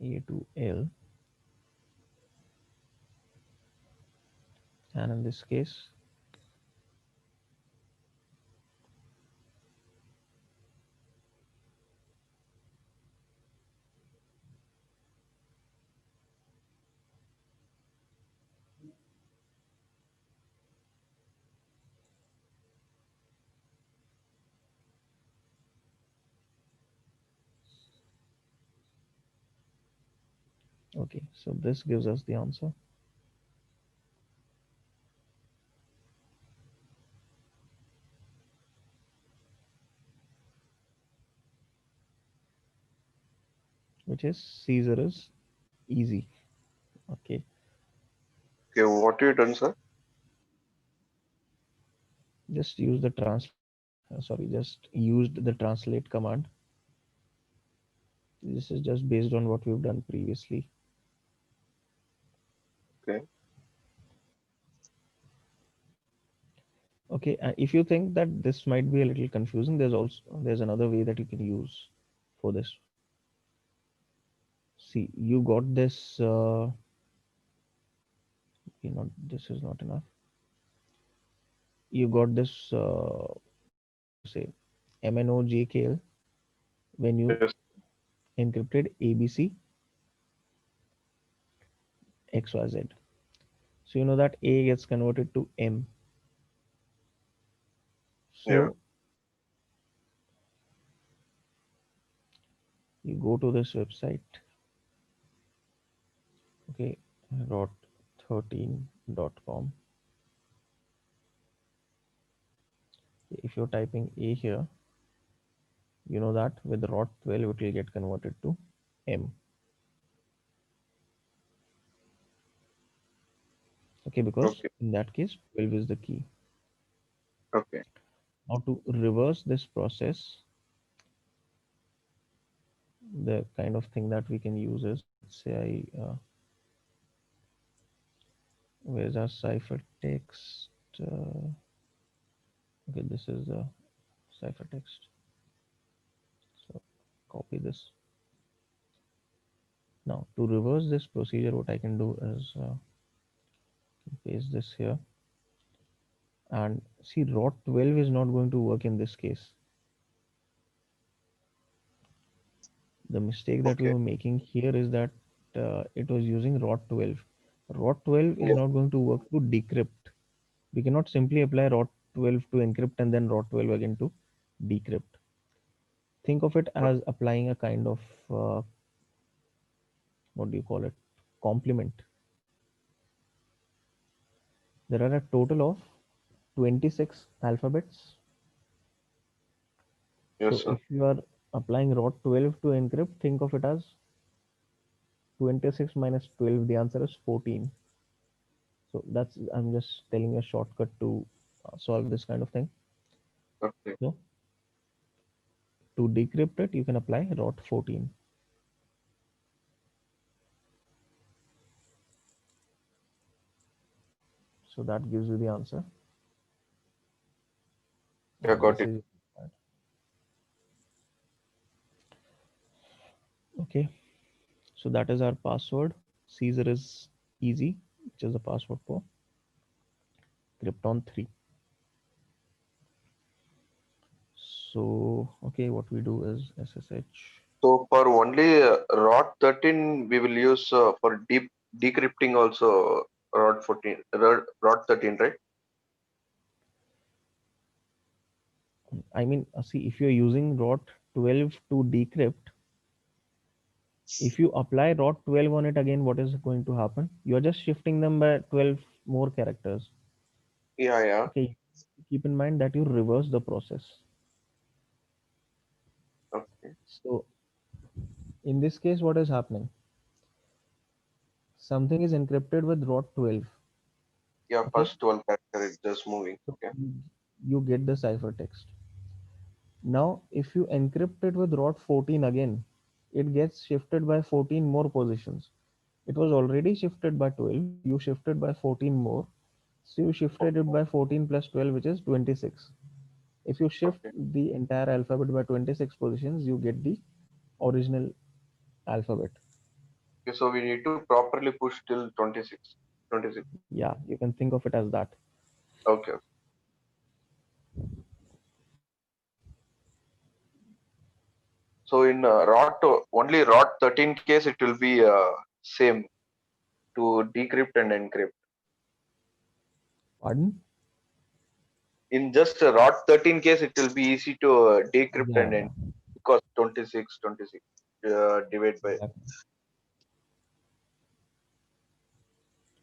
A to L, and in this case, okay, so this gives us the answer, which is Caesar is easy. Okay, Okay, what you done, sir? just use the sorry, just used the translate command. This is just based on what we've done previously. Okay. Okay, if you think that this might be a little confusing, there's another way that you can use for this. See, you got this. You know, this is not enough. You got this. What do you say? MNOJKL when you Yes. encrypted ABC XYZ. So you know that A gets converted to M. Yeah. So you go to this website, okay, rot13.com. If you're typing A here, You know that with ROT 12 it will get converted to M. Okay, because Okay. in that case 12 is the key. Okay. Now to reverse this process, the kind of thing that we can use is, let's say where's our ciphertext? Uh, okay, this is the ciphertext. So copy this. Now to reverse this procedure, what I can do is paste this here, and see ROT 12 is not going to work in this case. The mistake that we Okay. were making here is that it was using ROT 12. ROT 12 is Yeah. not going to work to decrypt. We cannot simply apply ROT 12 to encrypt and then ROT 12 again to decrypt. Think of it Okay. as applying a kind of what do you call it? Complement. There are a total of 26 alphabets. Yes, So sir. if you are applying ROT 12 to encrypt, think of it as 26 minus 12. The answer is 14. So that's, I'm just telling you a shortcut to solve this kind of thing. Okay. So to decrypt it, you can apply ROT 14. So that gives you the answer. Yeah, And got this it. is okay. So that is our password. Caesar is easy, which is the password for Krypton 3. So okay, what we do is SSH. So for only ROT 13, we will use for deep decrypting also ROT 14, ROT 13, right? I mean, see, if you're using ROT 12 to decrypt, if you apply ROT 12 on it again, what is going to happen? You're just shifting them by 12 more characters. Yeah, yeah. Okay, keep in mind that you reverse the process. Okay. So in this case, what is happening? Something is encrypted with ROT 12. Yeah, Okay, first 12 character is just moving. so Okay. you get the ciphertext. Now, if you encrypt it with ROT 14 again, it gets shifted by 14 more positions. It was already shifted by 12, you shifted by 14 more. So you shifted it Okay. by 14 plus 12, which is 26. If you shift Okay. the entire alphabet by 26 positions, you get the original alphabet. Okay, so we need to properly push till 26. 26. Yeah, you can think of it as that. Okay. So in only ROT 13 case, it will be same to decrypt and encrypt. Pardon? In just ROT 13 case, it will be easy to decrypt Yeah, and yeah, encrypt because 26, 26 divide by. exactly.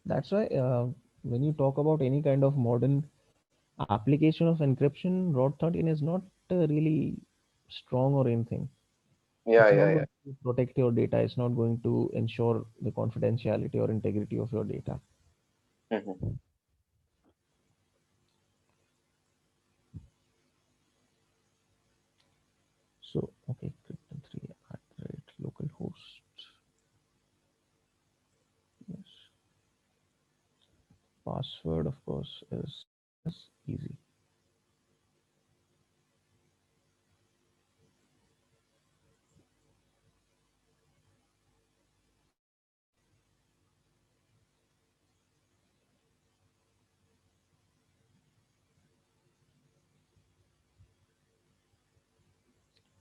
That's why when you talk about any kind of modern application of encryption, ROT 13 is not really strong or anything. Yeah, It's yeah, not yeah. going to protect your data. It's not going to ensure the confidentiality or integrity of your data. Mhm. So, okay, Krypton 3 at rate localhost. Yes. Password, of course, is same as easy.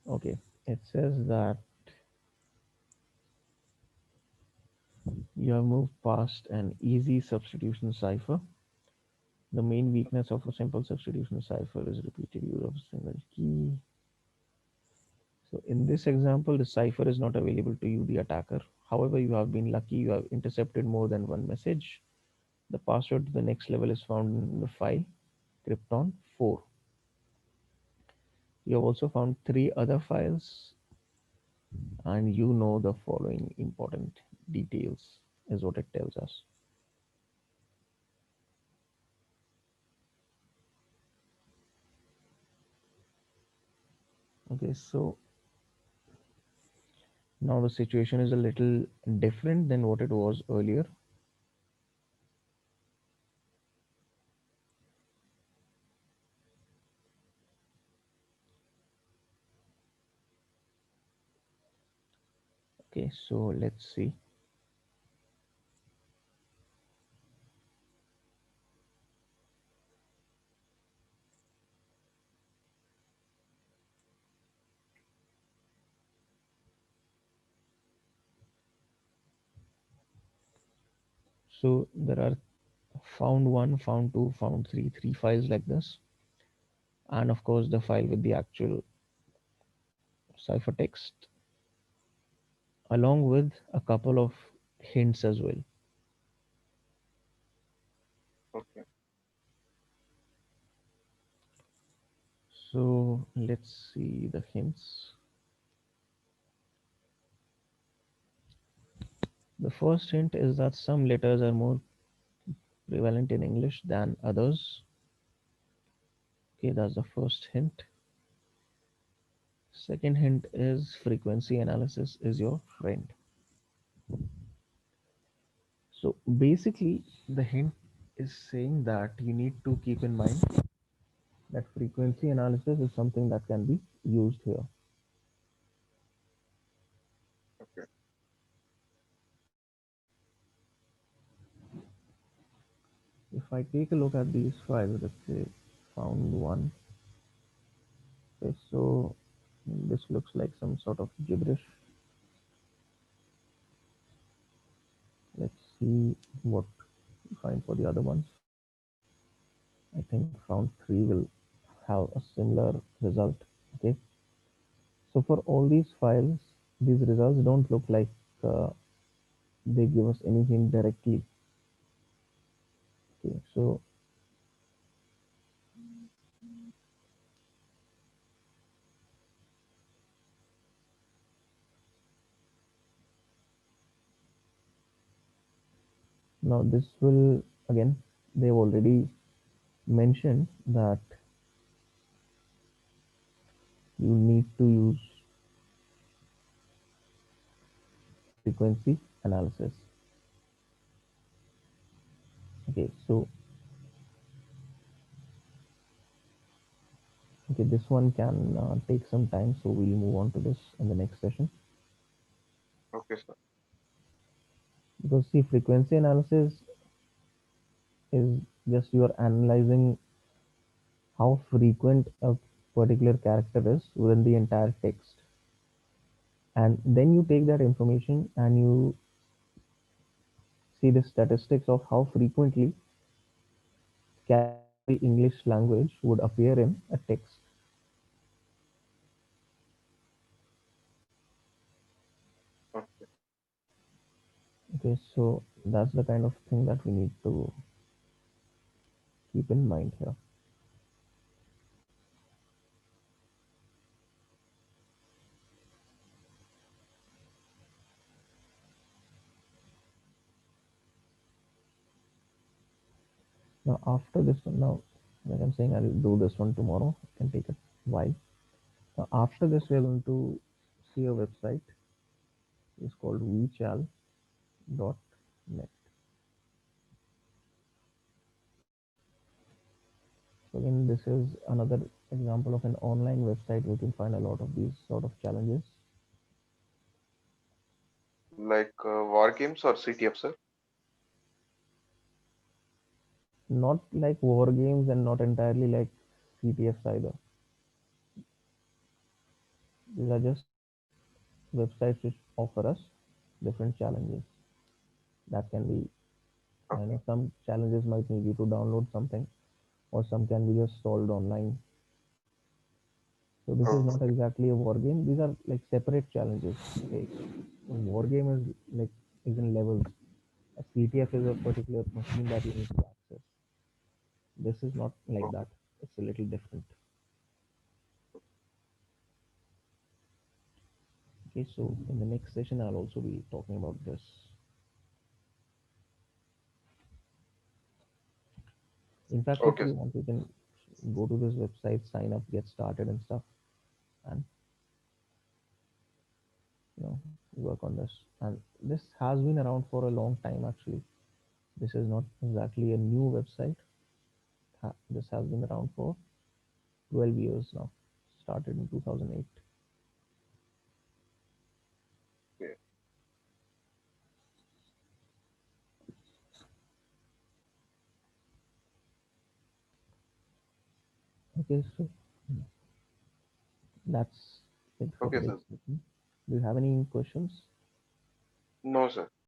Okay, it says that you have moved past an easy substitution cipher. The main weakness of a simple substitution cipher is repeated use of a single key. So in this example, the cipher is not available to you, the attacker. However, you have been lucky, you have intercepted more than one message. The password to the next level is found in the file Krypton 4. You have also found three other files, and you know the following important details is what it tells us. Okay, so now the situation is a little different than what it was earlier. Okay, so let's see. So there are found one, found two, found three files like this, and of course the file with the actual ciphertext, along with a couple of hints as well. Okay. So let's see the hints. The first hint is that some letters are more prevalent in English than others. Okay, that's the first hint. Second hint is frequency analysis is your friend. So basically, the hint is saying that you need to keep in mind that frequency analysis is something that can be used here. Okay. If I take a look at these files, let's say found one. Okay, so this looks like some sort of gibberish. Let's see what we find for the other ones. I think found three will have a similar result. Okay, so for all these files, these results don't look like uh, they give us anything directly. Okay, so now this will again, they've already mentioned that you need to use frequency analysis. Okay, so okay, this one can take some time, so we'll move on to this in the next session. Okay, sir. Because see, frequency analysis is just you are analyzing how frequent a particular character is within the entire text, and then you take that information and you see the statistics of how frequently characters in the English language would appear in a text. Okay. Okay, so that's the kind of thing that we need to keep in mind here. Now, after this one, now, like I'm saying, I'll do this one tomorrow. It can take a while. Now, after this, we're going to see a website. It's called vchal.net. So again, this is another example of an online website where you can find a lot of these sort of challenges. Like war games or CTF, sir? Not like war games and not entirely like CTFs either. These are just websites which offer us different challenges that can be, I Okay. know some challenges might need you to download something, or some can be just solved online. So this is not Okay. exactly a war game. These are like separate challenges. Okay, a war game is like is in levels. A CTF is a particular machine that you need to access. This is not like Okay. that. It's a little different. Okay, so in the next session, I'll also be talking about this. In fact, if Okay, you want, you can go to this website, sign up, get started, and stuff, and work on this. And this has been around for a long time actually. This is not exactly a new website. This has been around for 12 years now. Started in 2008. okay, Okay, so that's it for okay, today's sir. session. Do you have any questions? No, sir.